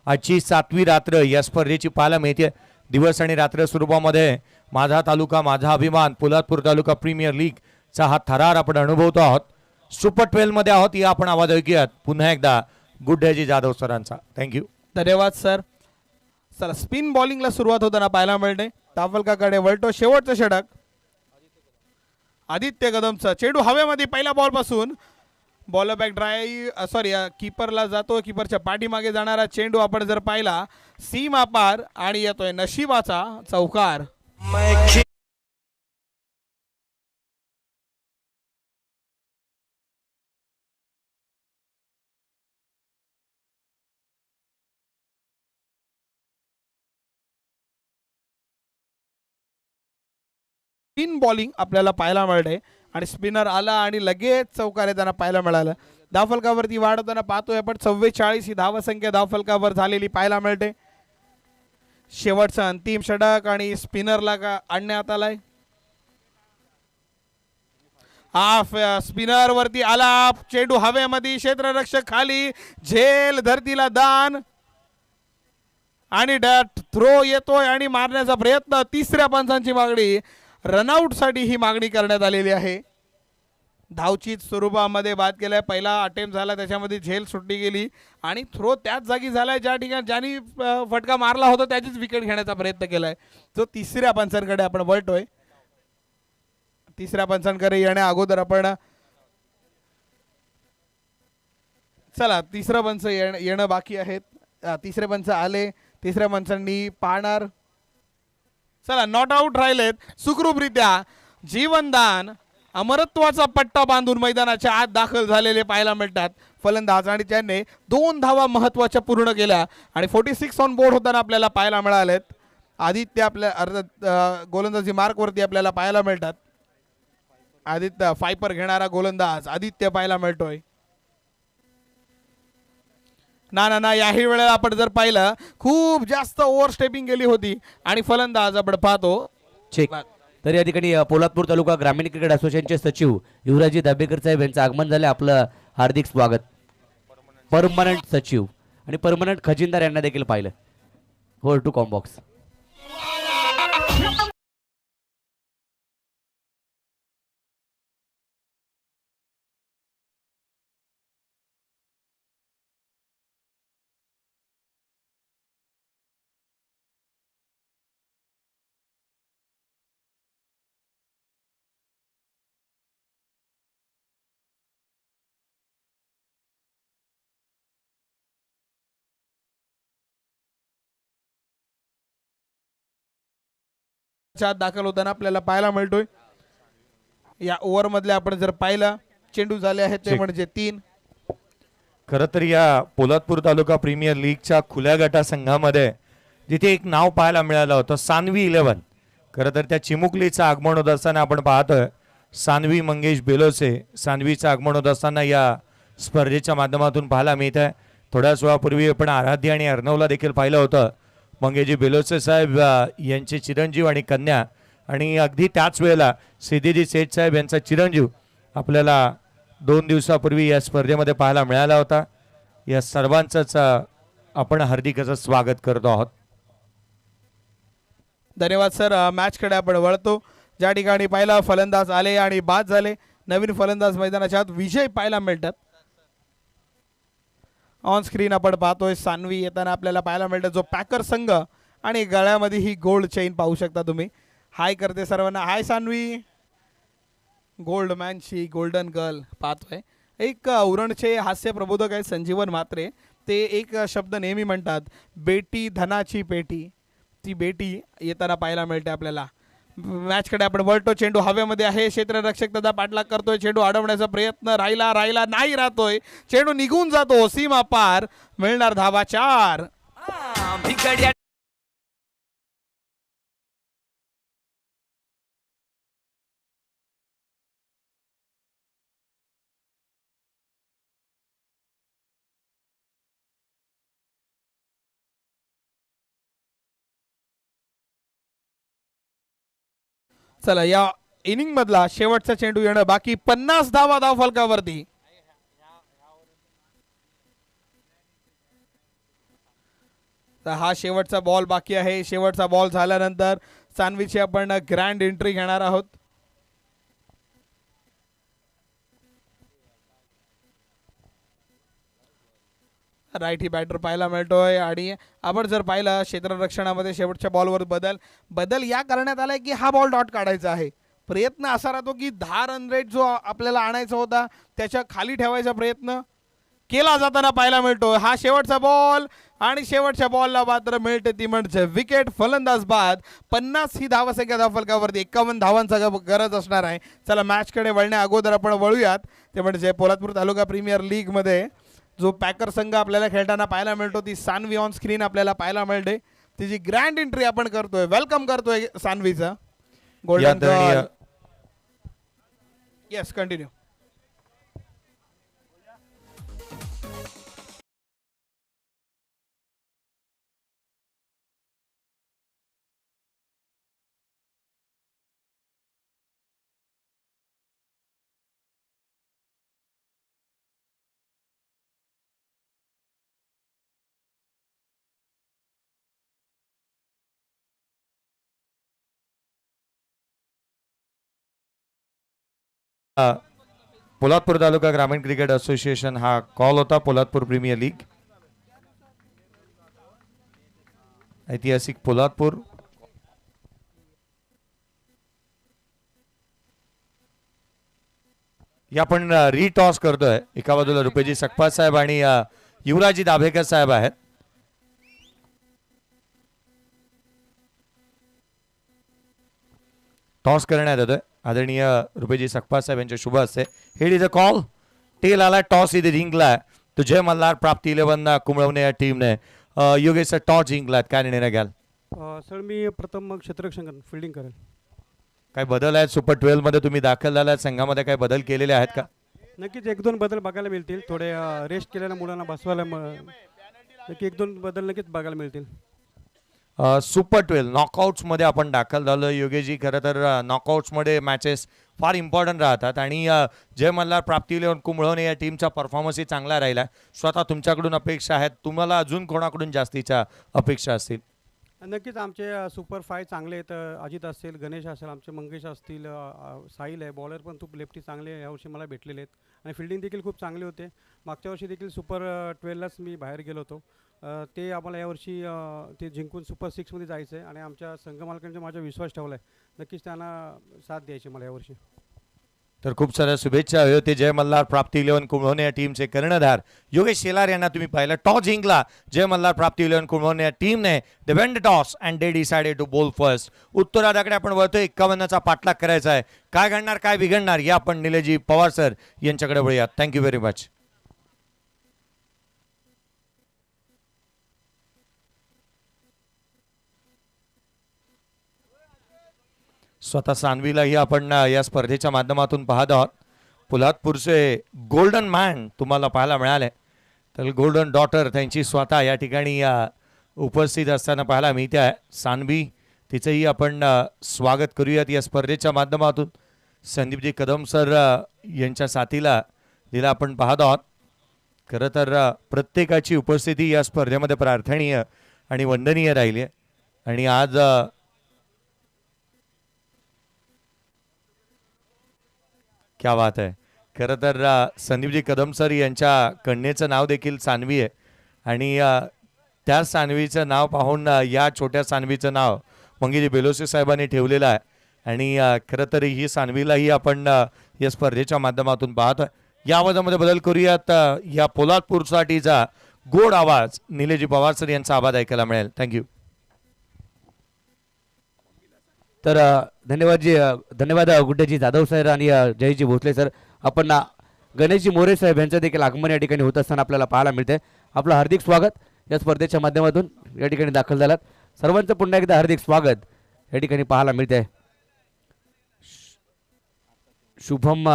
आजची 7वी रात्र या स्पर्धेची पाहायला मिळते. दिवस आणि रात्र स्वरूपामध्ये माझा तालुका माझा अभिमान पोलादपूर तालुका प्रीमियर लीगचा हा थरार आपण अनुभवतो आहोत. सुपर 12 मध्ये आहोत. या आपण आवाज ऐकूयात पुन्हा एकदा गुड्ड्याजी जाधव सरांचा. थँक्यू. धन्यवाद सर. चला स्पिन बॉलिंगला सुरुवात होताना पाहायला मिळते. ताफलकाकडे वळतो शेवटचं षटक. आदित्य कदमचा चेंडू हवेमध्ये पहिल्या बॉल पासून बॉलर बॅक ड्राईव्ह सॉरी कीपरला जातो. कीपरच्या पाठीमागे जाणारा चेंडू आपण जर पाहिला सीमा पार आणि येतोय नशिबाचा चौकार. स्पिन बॉलिंग आपल्याला पाहायला मिळते आणि स्पिनर आला आणि लगेच चौकार येताना पाहायला मिळालं. धावफलकावरती वाढवताना पाहतोय आपण 44 ही धावसंख्या धावफलकावर झालेली पाहायला मिळते. शेवटचा अंतिम षटक आणि स्पिनरला का आणण्यात आलाय. हा स्पिनर वरती आला. चेंडू हवेमध्ये क्षेत्ररक्षक खाली झेल धरतीला दान आणि थ्रो येतोय आणि मारण्याचा प्रयत्न. तिसऱ्या पंचांची मागणी रनआउट साठी ही मागणी करण्यात आलेली आहे. धावचीत स्वरूपामध्ये बाद केलाय. पहिला अटेम्प्ट झाला त्याच्यामध्ये झेल सुटली गेली आणि थ्रो त्याच जागी झालाय ज्या ठिकाणी ज्यांनी फटका मारला होता त्याचीच विकेट घेण्याचा प्रयत्न केलाय. जो तिसऱ्या पंचांकडे आपण वळतोय. तिसऱ्या पंचांकडे येण्या अगोदर आपण चला तिसरं पंच येणं बाकी आहेत. तिसरे पंच आले. तिसऱ्या पंचांनी पाहणार. चला नॉट आउट राहिलेत. सुखरूपरित्या जीवनदान अमरत्वाचा पट्टा बांधून मैदानाच्या आत दाखल झालेले पाहायला मिळतात फलंदाज आणि त्यांनी 2 धावा महत्वाच्या पूर्ण केल्या आणि 46 ऑन बोर्ड होताना आपल्याला पाहायला मिळालेत. आदित्य आपल्या गोलंदाजी मार्कवरती आपल्याला पाहायला मिळतात. आदित्य फायपर घेणारा गोलंदाज आदित्य पाहायला मिळतोय. ना याही वेळेला आपण जर पाहिलं खूप जास्त ओव्हरस्टेपिंग गेली होती आणि फलंदाज आपण पाहतो चेक. तर या ठिकाणी पोलादपूर तालुका ग्रामीण क्रिकेट असोसिएशनचे सचिव युवराजी दाभेकर साहेब यांचं आगमन झाले. आपलं हार्दिक स्वागत. परमनंट सचिव आणि परमनंट खजिनदार यांना देखील पाहिलं. होल्ड टू कॉम्बॉक्स. दाखल होताना आपल्याला पाहायला मिळतोय. या ओव्हर मधले आपण जर पाहिलं चेंडू झाले आहेत ते म्हणजे 3. खरं तर या पोलादपूर तालुका प्रीमियर लीगच्या खुल्या गटा संघामध्ये जिथे एक नाव पाहायला मिळालं होतं सान्वी 11. खरं तर त्या चिमुकलीचं आगमन होत असताना आपण पाहतोय सान्वी मंगेश बेलोसे सान्वीचं आगमन होत असताना या स्पर्धेच्या माध्यमातून पाहायला मिळत आहे. थोड्याच वेळापूर्वी आपण आराध्य आणि अर्णवला देखील पाहिलं होतं. मंगेजी बेलोसे साहेब यांचे चिरंजीव आणि कन्या आणि अगदी त्याच वेळेला सिद्धीजी सेठ साहेब यांचा चिरंजीव आपल्याला 2 दिवसापूर्वी या स्पर्धेमध्ये पाहायला मिळाला होता. या सर्वांचंच आपण हार्दिक असं स्वागत करतो आहोत. धन्यवाद सर. मॅचकडे आपण वळतो. ज्या ठिकाणी पहिला फलंदाज आले आणि बाद झाले. नवीन फलंदाज मैदानाच्या आत विजय पाहायला मिळतात. ऑन स्क्रीन आपण पाहतोय सान्वी येताना आपल्याला पाहायला मिळतं जो पॅकर संघ आणि गळ्यामध्ये ही गोल्ड चेन पाहू शकता तुम्ही. हाय करते सर्वांना. हाय सान्वी. गोल्ड मॅनची गोल्डन गर्ल पाहतोय. एक उरणचे हास्य प्रबोधक आहे संजीवन म्हात्रे. ते एक शब्द नेहमी म्हणतात बेटी धनाची पेटी. ती बेटी येताना पाहायला मिळते आपल्याला. मॅचकडे आपण वळतो. चेंडू हवेमध्ये आहे. क्षेत्ररक्षक त्याचा पाठलाग करतोय. चेंडू अडवण्याचा प्रयत्न राहिला नाही राहतोय. चेंडू निघून जातो सीमा पार. मिळणार धावा 4. चला या इनिंग मधला शेवटचा चेंडू येणं बाकी. 50 धावा धाव फलकावरती. तर हा शेवटचा बॉल बाकी आहे. शेवटचा बॉल झाल्यानंतर सानवीची आपण ग्रँड एंट्री घेणार आहोत. राईट बॅटर पाहायला मिळतोय आणि आपण जर पाहिलं क्षेत्ररक्षणामध्ये शेवटच्या बॉलवर बदल या करण्यात आलाय की हा बॉल डॉट काढायचा आहे. प्रयत्न असा राहतो की 10 रन रेट जो आपल्याला आणायचा होता त्याच्या खाली ठेवायचा प्रयत्न केला जाताना पाहायला मिळतोय. हा शेवटचा बॉल आणि शेवटच्या बॉलला मात्र मिळते ती म्हणजे विकेट. फलंदाज बाद. 50 ही धावसंख्या धावफलकावरती 51 धावांचा गरज असणार आहे. चला मॅचकडे वळण्या अगोदर आपण वळूयात. ते म्हणजे पोलादपूर तालुका प्रीमियर लीग मध्ये जो पॅकर संघ आपल्याला खेळताना पाहायला मिळतो ती सानवी ऑन स्क्रीन आपल्याला पाहायला मिळते. तिची ग्रँड एंट्री आपण करतोय. वेलकम करतोय सानवीचा. Golden yes continue. Poladpur Taluka Gramin cricket association हा कॉल होता. पोलादपूर प्रीमियर लीग ऐतिहासिक पोलादपूर. या आपण रिटॉस करतोय. एका बाजूला रुपेजी सकपाळ साहेब आणि युवराजी दाभेकर साहेब आहेत. टॉस करण्यात येतोय. आदरणीय रुपेजी सकपाळ साहेब यांच्या शुभ असते. Head is a call. Tail आला. टॉस इथे जिंकलाय तो जय मल्हार प्राप्ती 11 कुंभळवणे या टीमने. योगेश टॉस जिंकलात. काय निर्णय घ्याल? सर मी प्रथम मग क्षेत्ररक्षण फिल्डिंग करेल. काय बदल आहेत? सुपर 12 मध्ये तुम्ही दाखल झालात. संघामध्ये काय बदल केलेले आहेत का? नक्कीच 1-2 बदल बघायला मिळतील. थोडे रेस्ट केलेल्या मुलांना बसवायला नक्की 1-2 बदल नक्कीच बघायला मिळतील. सुपर 12 नॉकआउट्समध्ये आपण दाखल झालो. योगेशजी खरं तर नॉकआउट्समध्ये मॅचेस फार इम्पॉर्टंट राहतात आणि जय मल्हार प्राप्ती 11 कुंभळवणे या टीमचा परफॉर्मन्सही चांगला राहिला. स्वतः तुमच्याकडून अपेक्षा आहेत. तुम्हाला अजून कोणाकडून जास्तीच्या अपेक्षा असतील? नक्कीच आमचे सुपर 5 चांगले आहेत. अजित असेल, गणेश असेल, आमचे मंगेश असतील, साहिल आहे. बॉलर पण खूप लेफ्टी चांगले यावर्षी मला भेटलेले आहेत आणि फिल्डिंग देखील खूप चांगले होते. मागच्या वर्षी देखील सुपर 12लाच मी बाहेर गेलो होतो. ते आम्हाला यावर्षी ते जिंकून सुपर 6मध्ये जायचं आहे आणि आमच्या संघ मालकांचा माझा विश्वास ठेवला आहे. नक्कीच त्यांना साथ द्यायची मला यावर्षी. तर खूप साऱ्या शुभेच्छा होते. जय मल्हार प्राप्ती 11 कुंभळवणे या टीमचे कर्णधार योगेश शेलार यांना तुम्ही पाहिलं. टॉस जिंकला जय मल्हार प्राप्ती 11 कुंभळवणे या टीमने. They went toss and they decided to ball first. उत्तरार्धाकडे आपण वळतोय. 51चा पाठलाग करायचा आहे. काय घडणार काय बिघडणार या आपण निलेजी पवार सर यांच्याकडे वळूयात. Thank you very much. स्वतः सानवीलाही आपण या स्पर्धेच्या माध्यमातून पाहत आहोत. पोलादपूरचे गोल्डन मॅन तुम्हाला पाहायला मिळाले. तर गोल्डन डॉटर त्यांची स्वतः या ठिकाणी उपस्थित असताना पाहायला मिळते आहे. सानवी तिचंही आपण स्वागत करूयात या स्पर्धेच्या माध्यमातून. संदीपजी कदम सर यांच्या साथीला तिला आपण पाहत आहोत. खरं तर प्रत्येकाची उपस्थिती या स्पर्धेमध्ये प्रार्थनीय आणि वंदनीय राहिली आहे आणि आज क्या बात आहे. खरं तर संदीपजी कदम सर यांच्या कन्येचं नाव देखील सानवी आहे आणि त्या सानवीचं नाव पाहून या छोट्या सानवीचं नाव मंगेजी बेलोसे साहेबांनी ठेवलेलं आहे आणि खरं तर ही सानवीलाही आपण या स्पर्धेच्या माध्यमातून पाहतोय. या आवाजामध्ये बदल करूयात. या पोलादपूरसाठीचा गोड आवाज निलेजी पवार सर यांचा आवाज ऐकायला मिळेल. थँक्यू. तर धन्यवाद गुड्डेजी जाधव सर आणि जयजी भोसले सर. आपण गणेशजी मोरे साहेब यांचं देखील आगमन या ठिकाणी होत असताना आपल्याला पाहायला मिळते. आपलं हार्दिक स्वागत या स्पर्धेच्या माध्यमातून या ठिकाणी दाखल झालात. सर्वांचं पुन्हा एकदा हार्दिक स्वागत या ठिकाणी पाहायला मिळते. शुभम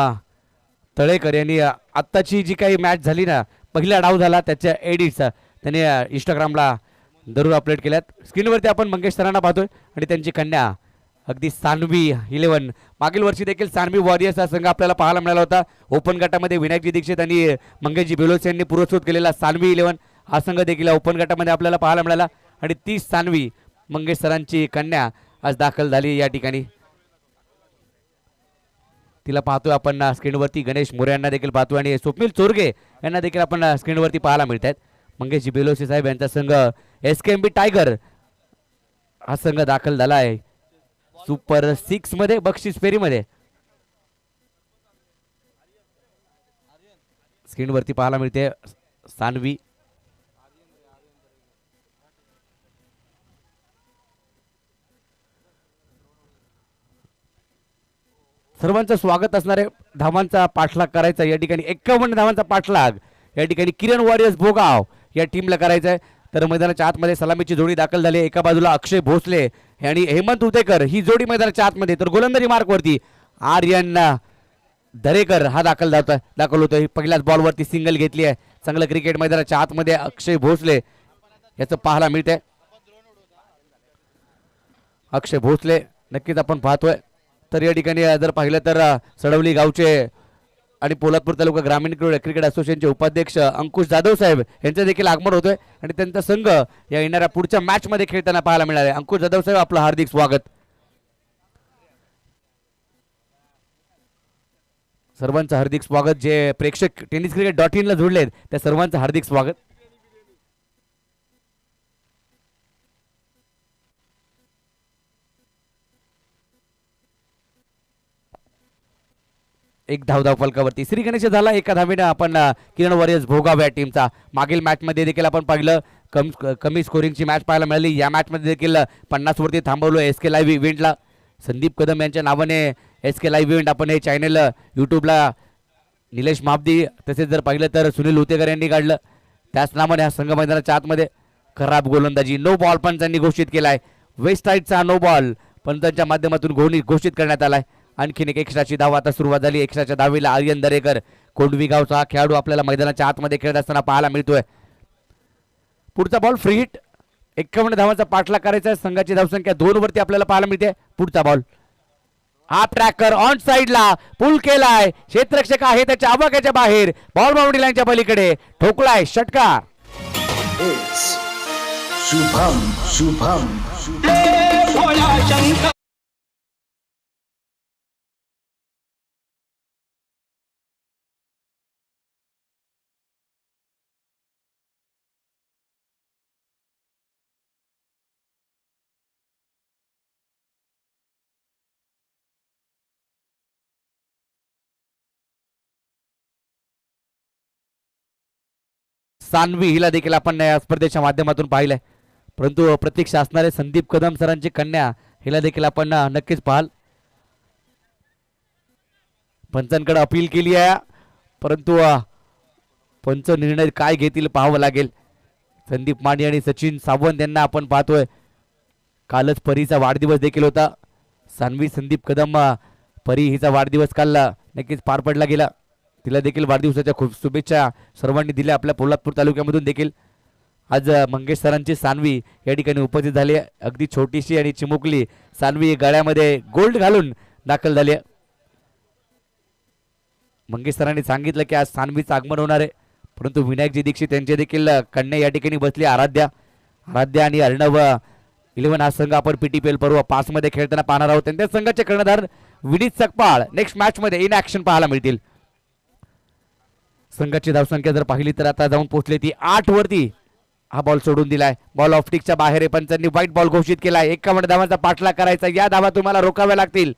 तळेकर यांनी आत्ताची जी काही मॅच झाली ना, पहिला डाव झाला त्याच्या एडिट्स त्यांनी इंस्टाग्रामला जरूर अपलोड केल्यात. स्क्रीनवरती आपण मंगेश सरांना पाहतोय आणि त्यांची कन्या अगदी सानवी 11. मागील वर्षी देखील सानवी वॉरियर्स हा संघ आपल्याला पाहायला मिळाला होता. ओपन गटामध्ये विनायकजी दीक्षित आणि मंगेशजी बेलोस यांनी पुरस्कृत केलेला सानवी 11 हा संघ देखील ओपन गटामध्ये आपल्याला पाहायला मिळाला. आणि ती सानवी मंगेश सरांची कन्या आज दाखल झाली या ठिकाणी. तिला पाहतोय आपण स्क्रीनवरती. गणेश मोरे यांना देखील पाहतोय आणि स्वप्नील चोरगे यांना देखील आपण स्क्रीनवरती पाहायला मिळत आहेत. मंगेशजी बेलोसी साहेब यांचा संघ SKMB टायगर हा संघ दाखल झाला आहे सुपर 6 मध्ये बक्षीस फेरीमध्ये. स्क्रीनवरती पाहायला मिळते सानवी. सर्वांचं स्वागत असणारे धावांचा पाठलाग करायचा या ठिकाणी. 51 धावांचा पाठलाग या ठिकाणी किरण वॉरियर्स भोगाव या टीमला करायचा आहे. तर मैदानाच्या आतमध्ये सलामीची जोडी दाखल झाली. एका बाजूला अक्षय भोसले आणि हेमंत उतेकर ही जोडी मैदानाच्या आतमध्ये. तर गोलंदाजी मार्कवरती आर्यन दरेकर हा दाखल होतोय. पहिल्याच बॉलवरती सिंगल घेतली आहे. चांगलं क्रिकेट मैदानाच्या आतमध्ये अक्षय भोसले याचं पाहायला मिळतंय. अक्षय भोसले नक्कीच आपण पाहतोय. तर या ठिकाणी जर पाहिलं तर सडवली गावचे आणि पोलादपूर तालुका ग्रामीण क्रिकेट असोसिएशनचे उपाध्यक्ष अंकुश जाधव साहेब यांचं देखील आगमन होतोय आणि त्यांचा संघ या येणाऱ्या पुढच्या मॅच मध्ये खेळताना पाहायला मिळाले. अंकुश जाधव साहेब आपलं हार्दिक स्वागत. सर्वांचं हार्दिक स्वागत. जे प्रेक्षक tenniscricket.in ला जोडलेत त्या सर्वांचं हार्दिक स्वागत. एक धाव फलकावरती श्री गणेश झाला. एका धावेने आपण किरण वॉरियर्स भोगाव या टीमचा. मागील मॅच मध्ये देखील आपण पाहिलं कमी स्कोरिंगची मॅच पाहायला मिळाली. या मॅच मध्ये देखील 50 वरती थांबवलं SK लाईव्ह इव्हेंटला. संदीप कदम यांच्या नावाने SK लाईव्ह इव्हेंट आपण हे चॅनल यूट्यूबला निलेश महाबदी तसेच जर पाहिलं तर सुनील उतेकर यांनी काढलं. त्याच नावाने हा संघ मैदानाच्या आतमध्ये. खराब गोलंदाजी नो बॉल पण त्यांनी घोषित केलाय. वेस्ट साईडचा नो बॉल पण त्यांच्या माध्यमातून घोषित करण्यात आलाय. आणखीन एक एक्स्ट्राची धाव आता सुरुवात झाली. एक्स्ट्राच्या धावेला आर्यन दरेकर कोंडवी गावचा हा खेळाडू आपल्याला मैदानाच्या आतमध्ये खेळत असताना पाहायला मिळतोय. पुढचा बॉल फ्री हिट. 51 धावांचा पाठलाग करायचा. संघाची धावसंख्या 2 वरती आपल्याला पाहायला मिळते. पुढचा बॉल हा ट्रॅकर ऑन साइडला पुल केलाय. क्षेत्ररक्षक आहे त्याच्या आवाक्याच्या बाहेर. बॉल बाउंड्री लाईनच्या पलीकडे ठोकलाय षटकार. शुभम शुभम सानवी हिला देखील आपण या स्पर्धेच्या माध्यमातून पाहिलंय. परंतु प्रतीक्षा असणारे संदीप कदम सरांची कन्या हिला देखील आपण नक्कीच पाहाल. पंचांकडे अपील केली आहे परंतु पंच निर्णय काय घेतील पाहावं लागेल. संदीप माने आणि सचिन सावंत यांना आपण पाहतोय. कालच परीचा वाढदिवस देखील होता. सानवी संदीप कदम परी हिचा वाढदिवस काल नक्कीच पार पडला गेला. तिला देखील वाढदिवसाच्या खूप शुभेच्छा सर्वांनी दिल्या. आपल्या पोलादपूर तालुक्यामधून देखील आज मंगेश सरांची सानवी या ठिकाणी उपस्थित झाली. अगदी छोटीशी आणि चिमुकली सानवी गळ्यामध्ये गोल्ड घालून दाखल झाली. मंगेश सरांनी सांगितलं की आज सानवीचं आगमन होणार आहे. परंतु विनायकजी दीक्षित यांचे देखील कन्या या ठिकाणी बसली. आराध्या आणि अर्णव 11 हा संघ आपण PTPL पर्व 5 मध्ये खेळताना पाहणार आहोत. त्यांच्या संघाचे कर्णधार विनीत सकपाळ नेक्स्ट मॅच मध्ये इन ऍक्शन पाहायला मिळतील. संघाची धावसंख्या जर पाहिली तर आता जाऊन पोहोचली ती 8 वरती. हा बॉल सोडून दिलाय. बॉल ऑफ टिकच्या बाहेर आहे. पंचांनी व्हाईट बॉल घोषित केलाय. 51 धावांचा पाठलाग करायचा. या धावा तुम्हाला रोखाव्या लागतील.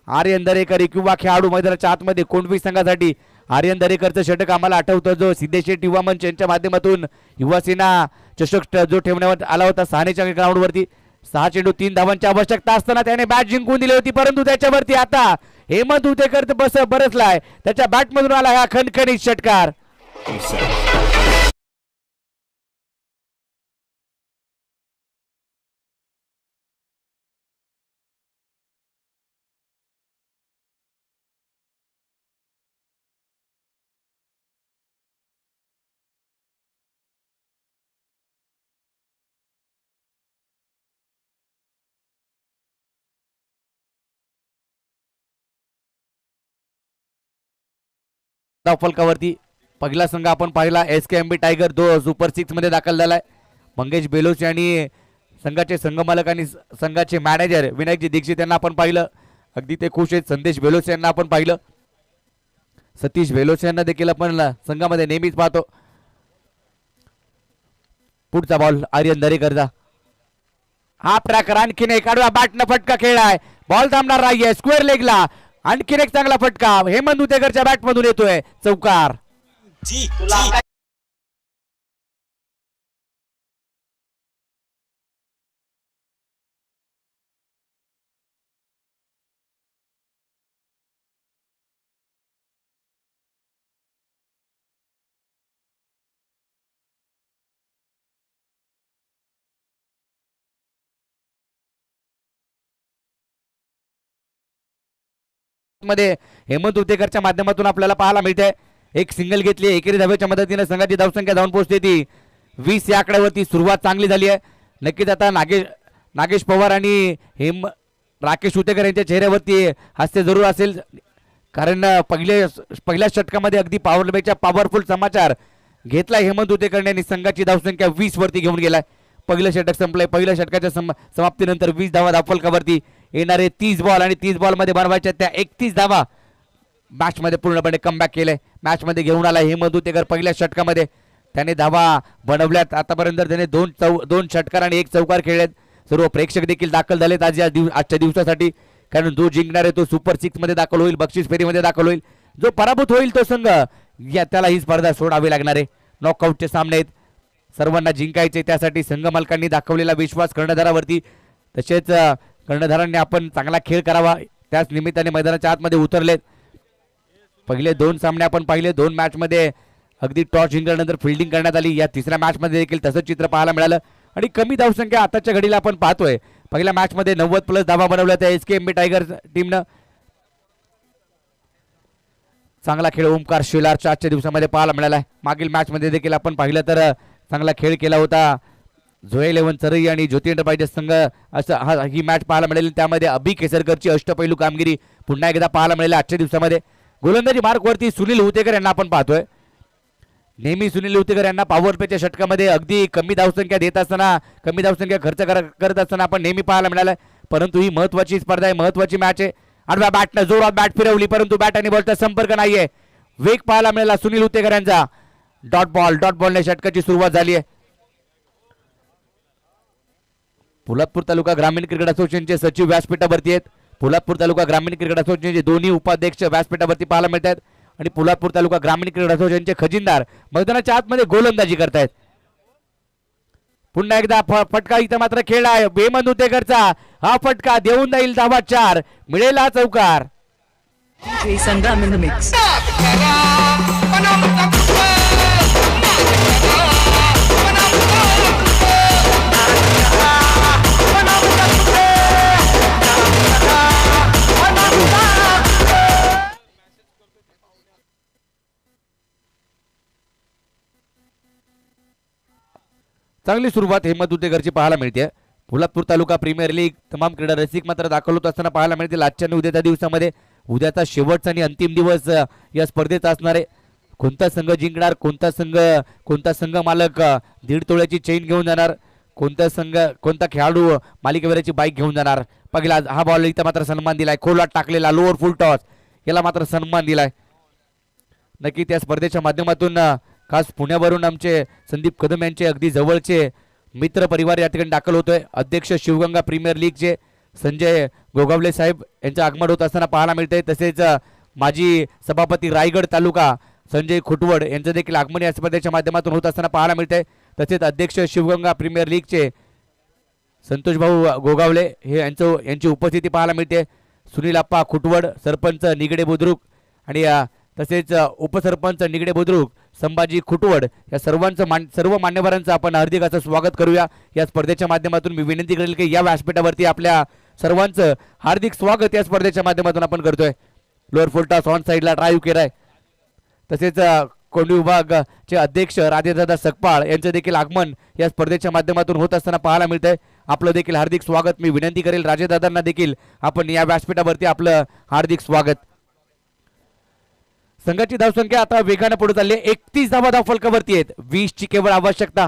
आर्यन दरेकर किंवा खेळाडू मैदानाच्या आतमध्ये कोंडवी संघासाठी आर्यन दरेकरचं षटक आम्हाला आठवतं जो सिद्धेशेठ युवा मंच यांच्या माध्यमातून युवासेना चषक जो ठेवण्यात आला होता सहानेच्या ग्राउंडवरती. 6 चेंडू 3 धावांची आवश्यकता असताना त्याने बॅट जिंकून दिली होती. परंतु त्याच्यावरती आता हेमंत उतेकर बरसलाय. त्याच्या बॅटमधून आला हा खणखणीत षटकार. फलकावरती पहिला संघ आपण पाहिला SKMB टायगर सुपर 6 मध्ये दाखल झालाय. मंगेश बेलोस आणि संघाचे संघमालक आणि संघाचे मॅनेजर विनायकजी दीक्षित यांना आपण पाहिलं. अगदी ते खुश आहेत. संदेश बेलोस यांना आपण पाहिलं. सतीश बेलोस यांना देखील आपण संघामध्ये नेहमीच पाहतो. पुढचा बॉल आर्यन दरेकरचा. हा प्रकार आणखीन एक आडवा बॅटनं फटका खेळलाय. बॉल थांबणार नाहीये. स्क्वेअर लेगला आणखीन एक चांगला फटका हेमंत उतेकरच्या बॅट मधून येतोय. चौकार. मध्ये हेमंत उतेकरच्या माध्यमातून आपल्याला पाहायला मिळते. एक सिंगल घेतली. एकेरी धावेच्या मदतीने संघाची धावसंख्या जाऊन पोहोचते ती 20 या आकड्यावरती. सुरुवात चांगली झाली आहे. नक्कीच आता नागेश पवार आणि राकेश उतेकर यांच्या चेहऱ्यावरती हास्य जरूर असेल, कारण पहिल्या षटकामध्ये अगदी पॉवरफुल समाचार घेतला हेमंत उतेकर यांनी. संघाची धावसंख्या 20 वरती घेऊन गेलाय. पहिलं षटक संपलंय. पहिल्या षटकाच्या समाप्तीनंतर 20 धावा धावफलकावरती. येणारे 30 बॉल आणि 30 बॉल मध्ये बनवायच्या त्या 31 धावा मॅच मध्ये पूर्णपणे कमबॅक केले. मॅच मध्ये घेऊन आला हेमंत उतेकर. पहिल्या षटकामध्ये त्याने धावा बनवल्यात. आतापर्यंत त्याने दोन षटकार आणि 1 चौकार खेळलेत. सर्व प्रेक्षक देखील दाखल झालेत आजच्या दिवसासाठी, कारण जो जिंकणार आहे तो सुपर 6 मध्ये दाखल होईल. बक्षीस फेरीमध्ये दाखल होईल. जो पराभूत होईल तो संघ त्याला ही स्पर्धा सोडावी लागणार आहे. नॉकआउटचे सामने आहेत. सर्वांना जिंकायचे. त्यासाठी संघ मालकांनी दाखवलेला विश्वास कर्णधारावरती, तसेच कर्णधारांनी आपण चांगला खेळ करावा त्याच निमित्ताने मैदानाच्या आतमध्ये उतरलेत. पहिले 2 सामने आपण पाहिले. 2 मॅच मध्ये अगदी टॉस जिंकल्यानंतर फिल्डिंग करण्यात आली. या तिसऱ्या मॅच मध्ये देखील तसंच चित्र पाहायला मिळालं आणि कमी धावसंख्या आताच्या घडीला आपण पाहतोय. पहिल्या मॅच मध्ये 90+ धावा बनवल्या त्या SKMB टायगर टीमनं. चांगला खेळ ओमकार शेलारच्या आजच्या दिवसामध्ये पाहायला मिळाला. मागील मॅच मध्ये देखील आपण पाहिलं तर चांगला खेळ केला होता. झोया 11 चरई आणि ज्योती एंटरप्राइजेस संघ असं ही मॅच पाहायला मिळाली. त्यामध्ये अभि केसरकरची अष्टपैलू कामगिरी पुन्हा एकदा पाहायला मिळाली आजच्या दिवसामध्ये. गोलंदाजी मार्कवरती सुनील हुतेकर यांना आपण पाहतोय. नेहमी सुनील हुतेकर यांना पॉवर प्लेच्या षटकामध्ये अगदी कमी धावसंख्या देत असताना, कमी धावसंख्या खर्च करत असताना आपण नेहमी पाहायला मिळालं. परंतु ही महत्वाची स्पर्धा आहे, महत्वाची मॅच आहे. आडव्या बॅटनं जोरात बॅट फिरवली, परंतु बॅट आणि बॉलचा संपर्क नाहीये. वेग पाहायला मिळाला सुनील हुतेकर यांचा. डॉट बॉलने षटकाची सुरुवात झाली आहे. पोलादपूर तालुका ग्रामीण क्रिकेट असोसिएशनचे सचिव व्यासपीठावरती आहेत. पोलादपूर तालुका ग्रामीण क्रिकेट असोसिएशनचे दोन्ही उपाध्यक्ष व्यासपीठावरती पाहायला मिळत आहेत आणि पोलादपूर तालुका ग्रामीण क्रिकेट असोसिएशनचे खजिनदार मैदानाच्या आतमध्ये गोलंदाजी करतायत. पुन्हा एकदा फटका इथं मात्र खेळ आहे हेमंत उतेकरचा. हा फटका देऊन जाईल धावा 4, मिळेल हा चौकार. DJ Sangam in the mix. चांगली सुरुवात हेमंत उतेकरची पाहायला मिळते. पोलादपूर तालुका प्रीमियर लीग तमाम क्रीडा रसिक मात्र दाखल होत असताना पाहायला मिळतील. आजच्या आणि उद्याच्या दिवसामध्ये उद्याचा शेवटचा आणि अंतिम दिवस या स्पर्धेचा असणार आहे. कोणता संघ जिंकणार, कोणता संघ मालक 1.5 तोळ्याची चेन घेऊन जाणार, कोणता खेळाडू मालिकेवरची बाईक घेऊन जाणार. पहिला हा बॉल इथं मात्र सन्मान दिलाय. खोलात टाकलेला लोअर फुल टॉस, याला मात्र सन्मान दिलाय. नक्की त्या स्पर्धेच्या माध्यमातून खास पुण्यावरून आमचे संदीप कदम यांचे अगदी जवळचे मित्र परिवार या ठिकाणी दाखल होतोय. अध्यक्ष शिवगंगा प्रीमियर लीगचे संजय गोगावले साहेब यांचं आगमन होत असताना पाहायला मिळतंय. तसेच माजी सभापती रायगड तालुका संजय खुटवड यांचं देखील आगमन या स्पर्धेच्या माध्यमातून होत असताना पाहायला मिळतंय. तसेच अध्यक्ष शिवगंगा प्रीमियर लीगचे संतोष भाऊ गोगावले यांची उपस्थिती पाहायला मिळते. सुनील आप्पा खुटवड, सरपंच निगडे बुद्रुक आणि तसेच उपसरपंच निगडे बुद्रुक संभाजी खुटवड या सर्व मान्यवरांचं आपण हार्दिक असं स्वागत करूया या स्पर्धेच्या माध्यमातून. मी विनंती करेल की या व्यासपीठावरती आपल्या सर्वांचं हार्दिक स्वागत या स्पर्धेच्या माध्यमातून आपण करतोय. लोअर फुल टॉस ऑन साईडला ड्राईव्ह केलाय. तसेच कोंडी विभागाचे अध्यक्ष राजेदादा सकपाळ यांचं देखील आगमन या स्पर्धेच्या माध्यमातून होत असताना पाहायला मिळतंय. आपलं देखील हार्दिक स्वागत. मी विनंती करेल राजेदादांना देखील आपण या व्यासपीठावरती आपलं हार्दिक स्वागत. संघाची धावसंख्या आता वेगाने पुढे चालली आहे. 31 धावा धाव फलकावरती आहेत. 20 ची केवळ आवश्यकता.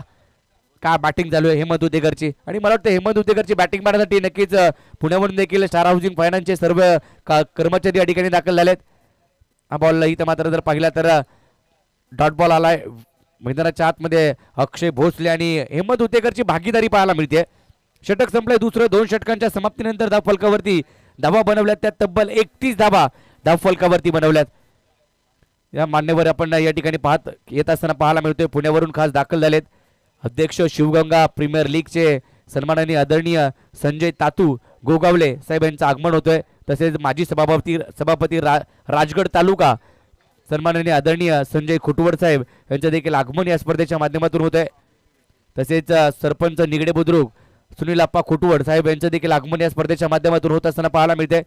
का बॅटिंग चालू आहे हेमंत उदेकरची, आणि मला वाटतं हेमंत उदेकरची बॅटिंग मारण्यासाठी नक्कीच पुण्यावरून देखील स्टार हाऊसिंग फायनान्सचे सर्व कर्मचारी या ठिकाणी दाखल झालेत. हा बॉल इथं मात्र जर पाहिला तर डॉट बॉल आलाय मैदानाच्या आतमध्ये. अक्षय भोसले आणि हेमंत उदेकरची भागीदारी पाहायला मिळते. षटक संपलंय दुसरं. 2 षटकांच्या समाप्तीनंतर धाव फलकावरती धावा बनवल्यात, त्यात तब्बल 31 धावा धाव फलकावरती बनवल्यात. या मान्यवर आपण या ठिकाणी पाहत येत असताना पाहायला मिळतोय. पुण्यावरून खास दाखल झालेत अध्यक्ष शिवगंगा प्रीमियर लीगचे सन्माननीय आदरणीय संजय तातू गोगावले साहेब यांचं आगमन होतोय. तसेच माजी सभापती राजगड तालुका सन्माननीय आदरणीय संजय खुटवड साहेब यांचं देखील आगमन या स्पर्धेच्या माध्यमातून होत आहे. तसेच सरपंच निगडे बुद्रुक सुनील आप्पा खुटवड साहेब यांचं देखील आगमन या स्पर्धेच्या माध्यमातून होत असताना पाहायला मिळते.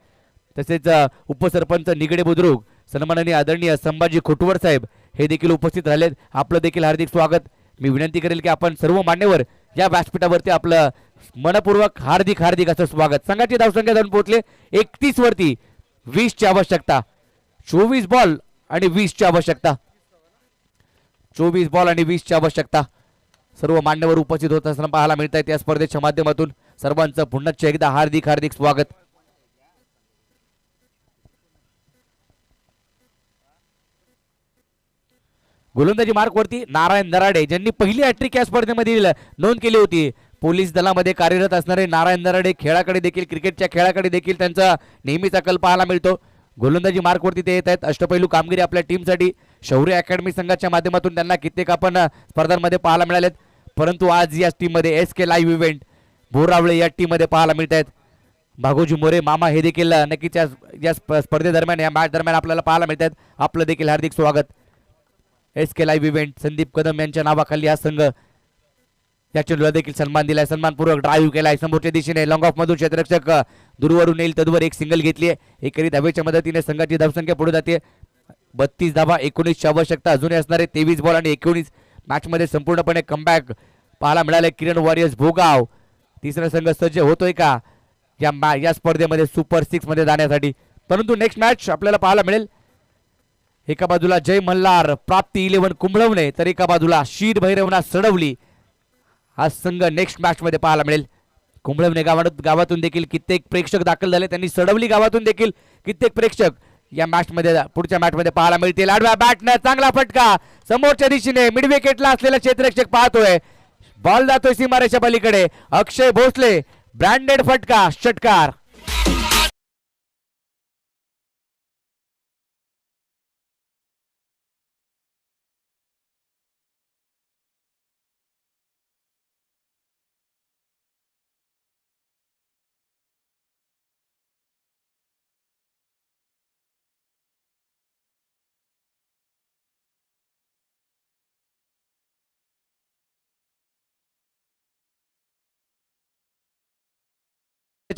तसेच उपसरपंच निगडे बुद्रुक सन्माननीय आदरणीय संभाजी खुटवड साहेब हे देखील उपस्थित राहिलेत. आपलं देखील हार्दिक स्वागत. मी विनंती करेल की आपण सर्व मान्यवर या व्यासपीठावरती आपलं मनपूर्वक हार्दिक हार्दिक असं स्वागत. संघाची धावसंख्या जाऊन पोहोचले 31 वरती. 20 ची आवश्यकता. 24 बॉल आणि 20 ची आवश्यकता. 24 बॉल आणि 20 ची आवश्यकता. सर्व मान्यवर उपस्थित होत असताना पाहायला मिळत आहेत या स्पर्धेच्या माध्यमातून. सर्वांचं पुन्हा एकदा हार्दिक हार्दिक स्वागत. गोलंदाजी मार्कवरती नारायण दराडे ज्यांनी पहिली हॅट्रिक या स्पर्धेमध्ये नोंद केली होती. पोलीस दलामध्ये कार्यरत असणारे नारायण दराडे खेळाकडे देखील, क्रिकेटच्या खेळाकडे देखील त्यांचा नेहमीचा कल पाहायला मिळतो. गोलंदाजी मार्कवरती ते येत आहेत. अष्टपैलू कामगिरी आपल्या टीमसाठी शौर्य अकॅडमी संघाच्या माध्यमातून त्यांना कित्येक आपण स्पर्धांमध्ये पाहायला मिळालेत. परंतु आज या टीममध्ये SK लाईव्ह इव्हेंट बोरावळे या टीममध्ये पाहायला मिळत आहेत. भागोजी मोरे मामा हे देखील नक्कीच या स्पर्धेदरम्यान, या मॅच दरम्यान आपल्याला पाहायला मिळत आहेत. आपलं देखील हार्दिक स्वागत. SK live event Sandeep Kadam यांच्या नावाखाली हा संघ या चेंडूला देखील सन्मान दिलाय. सन्मानपूर्वक ड्राईव्ह केलाय समोरच्या दिशेने. लॉंग ऑफ मधून क्षेत्ररक्षक दूरवरून येईल तद्वर एक सिंगल घेतली आहे. एकेरी धावेच्या मदतीने संघाची धावसंख्या पुढे जाते. 32 धावा 19 ची आवश्यकता. अजूनही असणारे 23 बॉल आणि 19 मॅचमध्ये संपूर्णपणे कमबॅक पाहायला मिळाले. किरण वॉरियर्स भोगाव तिसरा संघ सज्ज होतोय का या स्पर्धेमध्ये सुपर 6 मध्ये जाण्यासाठी. परंतु नेक्स्ट मॅच आपल्याला पाहायला मिळेल. एका बाजूला जय मल्हार प्राप्ती 11 कुंभळवणे, तर एका बाजूला शीर भैरवनाथ सडवली हा संघ नेक्स्ट मॅच मध्ये पाहायला मिळेल. कुंभळवणे गावातून देखील कित्येक प्रेक्षक दाखल झाले. त्यांनी सडवली गावातून देखील कित्येक प्रेक्षक या मॅच मध्ये पुढच्या मॅच मध्ये पाहायला मिळतील. आडव्या बॅटनं चांगला फटका समोरच्या दिशेने मिड विकेटला असलेला क्षेत्ररक्षक पाहतोय. बॉल जातोय सीमारेषा पलीकडे. अक्षय भोसले ब्रँडेड फटका षटकार.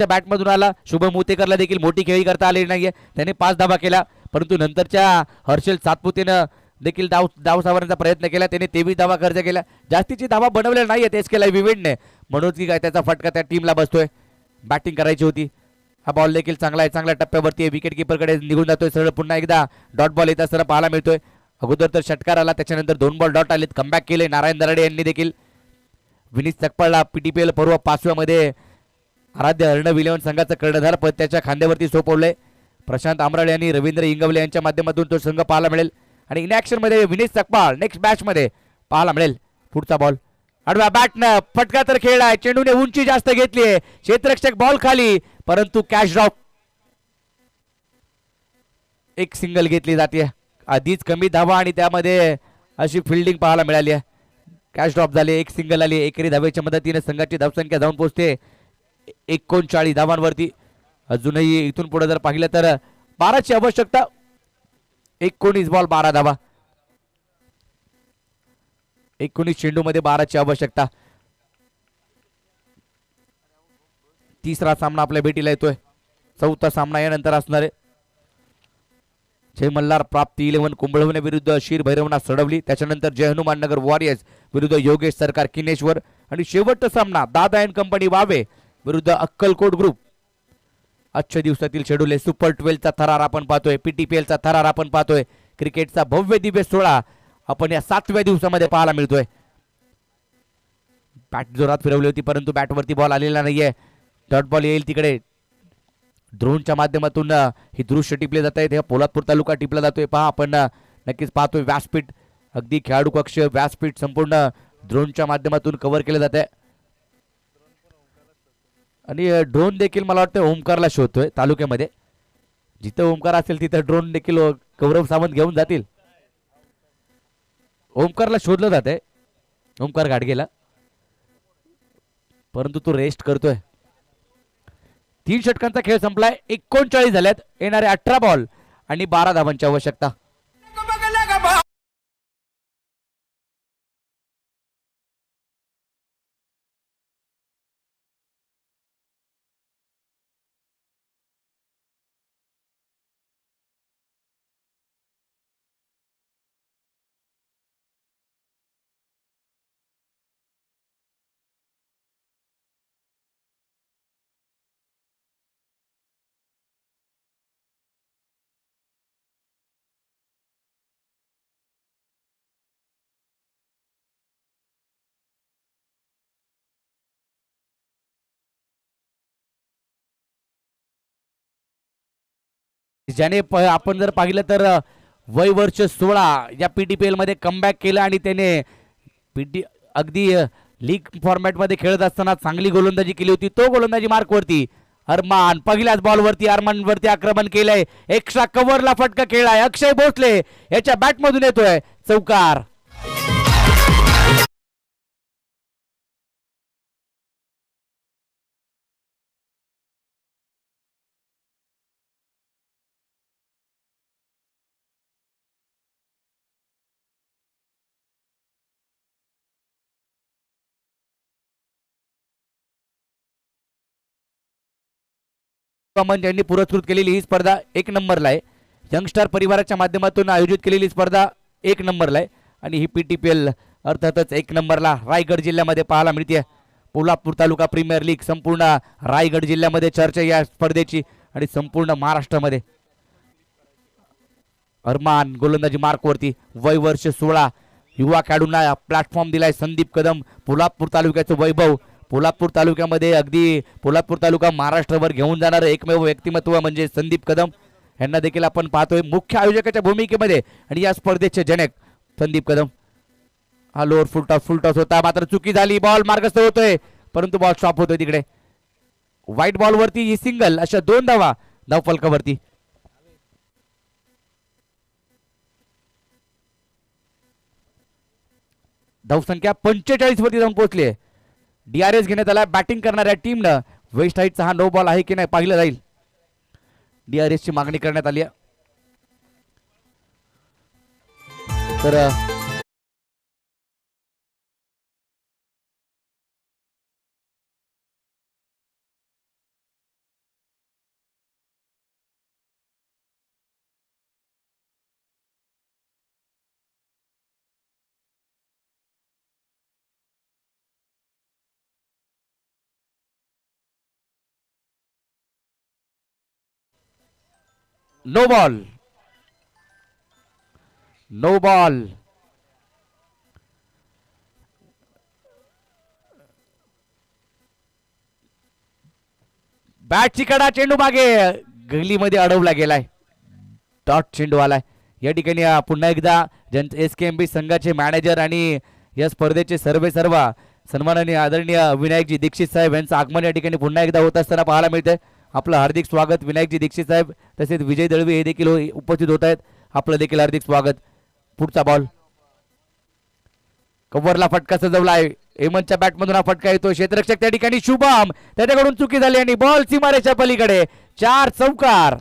बॅटमधून आला. शुभम मुतेकरला देखील मोठी खेळी करता आली नाहीये. त्याने 5 धावा केल्या. परंतु नंतरच्या हर्षल सातपुतेनं देखील धाव सावरण्याचा प्रयत्न केला. त्याने 23 धावा खर्च केल्या. जास्तीची धावा बनवल्या नाहीयेत SK लाईव्ह इव्हेंटने, म्हणून की काय त्याचा फटका त्या टीमला बसतोय. बॅटिंग करायची होती. हा बॉल देखील चांगला आहे. चांगल्या टप्प्यावरती विकेट किपरकडे निघून जातोय. सरळ पुन्हा एकदा डॉट बॉल येत असताना पाहायला मिळतोय. अगोदर तर षटकार आला, त्याच्यानंतर 2 बॉल डॉट आलेत. कमबॅक केले नारायण दराडे यांनी देखील. विनीत सकपाळला PTPL पर्व 5व्या मध्ये आराध्य अर्णव 11 संघाचं कर्णधार पद त्याच्या खांद्यावरती सोपवलंय. प्रशांत आमराळे यांनी रवींद्र इंगवले यांच्या माध्यमातून तो संघ पाहायला मिळेल. आणि इन ऍक्शन मध्ये विनीत सकपाळ नेक्स्ट मॅच मध्ये पाहायला मिळेल. पुढचा बॉल आडव्या बॅटनं फटका तर खेळलाय. चेंडूने उंची जास्त घेतली आहे. क्षेत्ररक्षक बॉल खाली, परंतु कॅच ड्रॉप. एक सिंगल घेतली जाते. आधीच कमी धावा आणि त्यामध्ये अशी फिल्डिंग पाहायला मिळाली आहे. कॅच ड्रॉप झाले. एक सिंगल आली. एकेरी धावेच्या मदतीने संघाची धावसंख्या जाऊन पोहोचते 39 धावांवरती. अजूनही इथून पुढे जर पाहिलं तर 12 ची आवश्यकता. 19 बॉल 12 धावा. 19 चेंडू मध्ये 12 ची आवश्यकता. तिसरा सामना आपल्या भेटीला येतोय. चौथा सामना यानंतर असणार आहे. जय मल्हार प्राप्ती 11 कुंभळवणे विरुद्ध शीर भैरवनाथ सडवली. त्याच्यानंतर जय हनुमान नगर वॉरियर्स विरुद्ध योगेश सरकार किनेश्वर. आणि शेवटचा सामना दादा अँड कंपनी वावे विरुद्ध अक्कलकोट ग्रुप. आजच्या दिवसातील शेड्यूल आहे. सुपर 12 चा थरार आपण पाहतोय. PTPL चा थरार आपण पाहतोय. क्रिकेटचा भव्य दिव्य सोहळा आपण या 7व्या दिवसामध्ये पाहायला मिळतोय. बॅट जोरात फिरवली होती परंतु बॅटवरती बॉल आलेला नाहीये. डॉट बॉल येईल तिकडे. ड्रोनच्या माध्यमातून ही दृश्य टिपले जात आहेत. पोलादपूर तालुका टिपला जातोय. पहा आपण नक्कीच पाहतोय व्यासपीठ अगदी खेळाडू कक्ष व्यासपीठ संपूर्ण ड्रोनच्या माध्यमातून कव्हर केलं जात आहे. आणि ड्रोन देखील मला वाटतं ओमकारला शोधतोय तालुक्यामध्ये. जिथं ओमकार असेल तिथं ड्रोन देखील गौरव सावंत घेऊन जातील. ओमकारला शोधलं जात आहे. ओमकार गाडगेला परंतु तो रेस्ट करतोय. 3 षटकांचा खेळ संपलाय. 39 झाल्यात. येणारे 18 बॉल आणि 12 धावांची आवश्यकता. ज्याने आपण जर पाहिलं तर वय वर्ष 16 या PTPL मध्ये कमबॅक केलं आणि त्याने अगदी लीग फॉर्मॅटमध्ये खेळत असताना चांगली गोलंदाजी केली होती. तो गोलंदाजी मार्कवरती अरमान पहिल्याच बॉलवरती अरमानवरती आक्रमण केलंय. एक्स्ट्रा कव्हरला फटका खेळलाय. अक्षय भोसले याच्या बॅटमधून येतोय चौकार. यांनी पुरस्कृत केलेली ही स्पर्धा 1 नंबरला आहे. यंगस्टार परिवाराच्या माध्यमातून आयोजित केलेली स्पर्धा 1 नंबरला आहे आणि ही PTPL अर्थातच 1 नंबरला रायगड जिल्ह्यामध्ये पाहायला मिळते. पोलादपूर तालुका प्रीमियर लीग संपूर्ण रायगड जिल्ह्यामध्ये चर्चा या स्पर्धेची आणि संपूर्ण महाराष्ट्रामध्ये. अरमान गोलंदाजी मार्कवरती वय वर्ष 16 युवा खेळाडूंना प्लॅटफॉर्म दिलाय. संदीप कदम पोलादपूर तालुक्याचं वैभव. पोलादपूर तालुक्यामध्ये अगदी पोलादपूर तालुका महाराष्ट्रावर घेऊन जाणारं एकमेव व्यक्तिमत्व म्हणजे संदीप कदम. यांना देखील आपण पाहतोय मुख्य आयोजकाच्या भूमिकेमध्ये आणि या स्पर्धेचे जनक संदीप कदम. हा लोअर फुल टॉस होता मात्र चुकी झाली. बॉल मार्गस्थ होतोय परंतु बॉल स्टॉप होतोय तिकडे. व्हाईट बॉलवरती ही सिंगल अशा 2 धावा धावफलकावरती. धावसंख्या 45 वरती जाऊन पोहोचली. DRS घेण्यात आला. बॅटिंग करणाऱ्या टीमनं वेस्ट हाईटचा हा नो बॉल आहे की नाही पाहिलं जाईल. DRS ची मागणी करण्यात आली आहे. तर नो बॉल. No ball. बॅटची कडा चेंडू मागे गलीमध्ये अडवला गेलाय. डॉट चेंडू आलाय. या ठिकाणी पुन्हा एकदा SKMB संघाचे मॅनेजर आणि या स्पर्धेचे सर्व सन्माननीय आदरणीय विनायकजी दीक्षित साहेब यांचं आगमन या ठिकाणी पुन्हा एकदा होत असताना पाहायला मिळतंय. आपलं हार्दिक स्वागत विनायकजी दीक्षित साहेब तसेच विजय दळवी हे देखील उपस्थित होत आहेत. आपलं देखील हार्दिक स्वागत. पुढचा बॉल कव्हरला फटका सजवलाय. हेमंतच्या बॅटमधून हा फटका येतो. क्षेत्ररक्षक त्या ठिकाणी शुभम त्याच्याकडून चुकी झाली आणि बॉल सीमारेषा पलीकडे. 4 चौकार.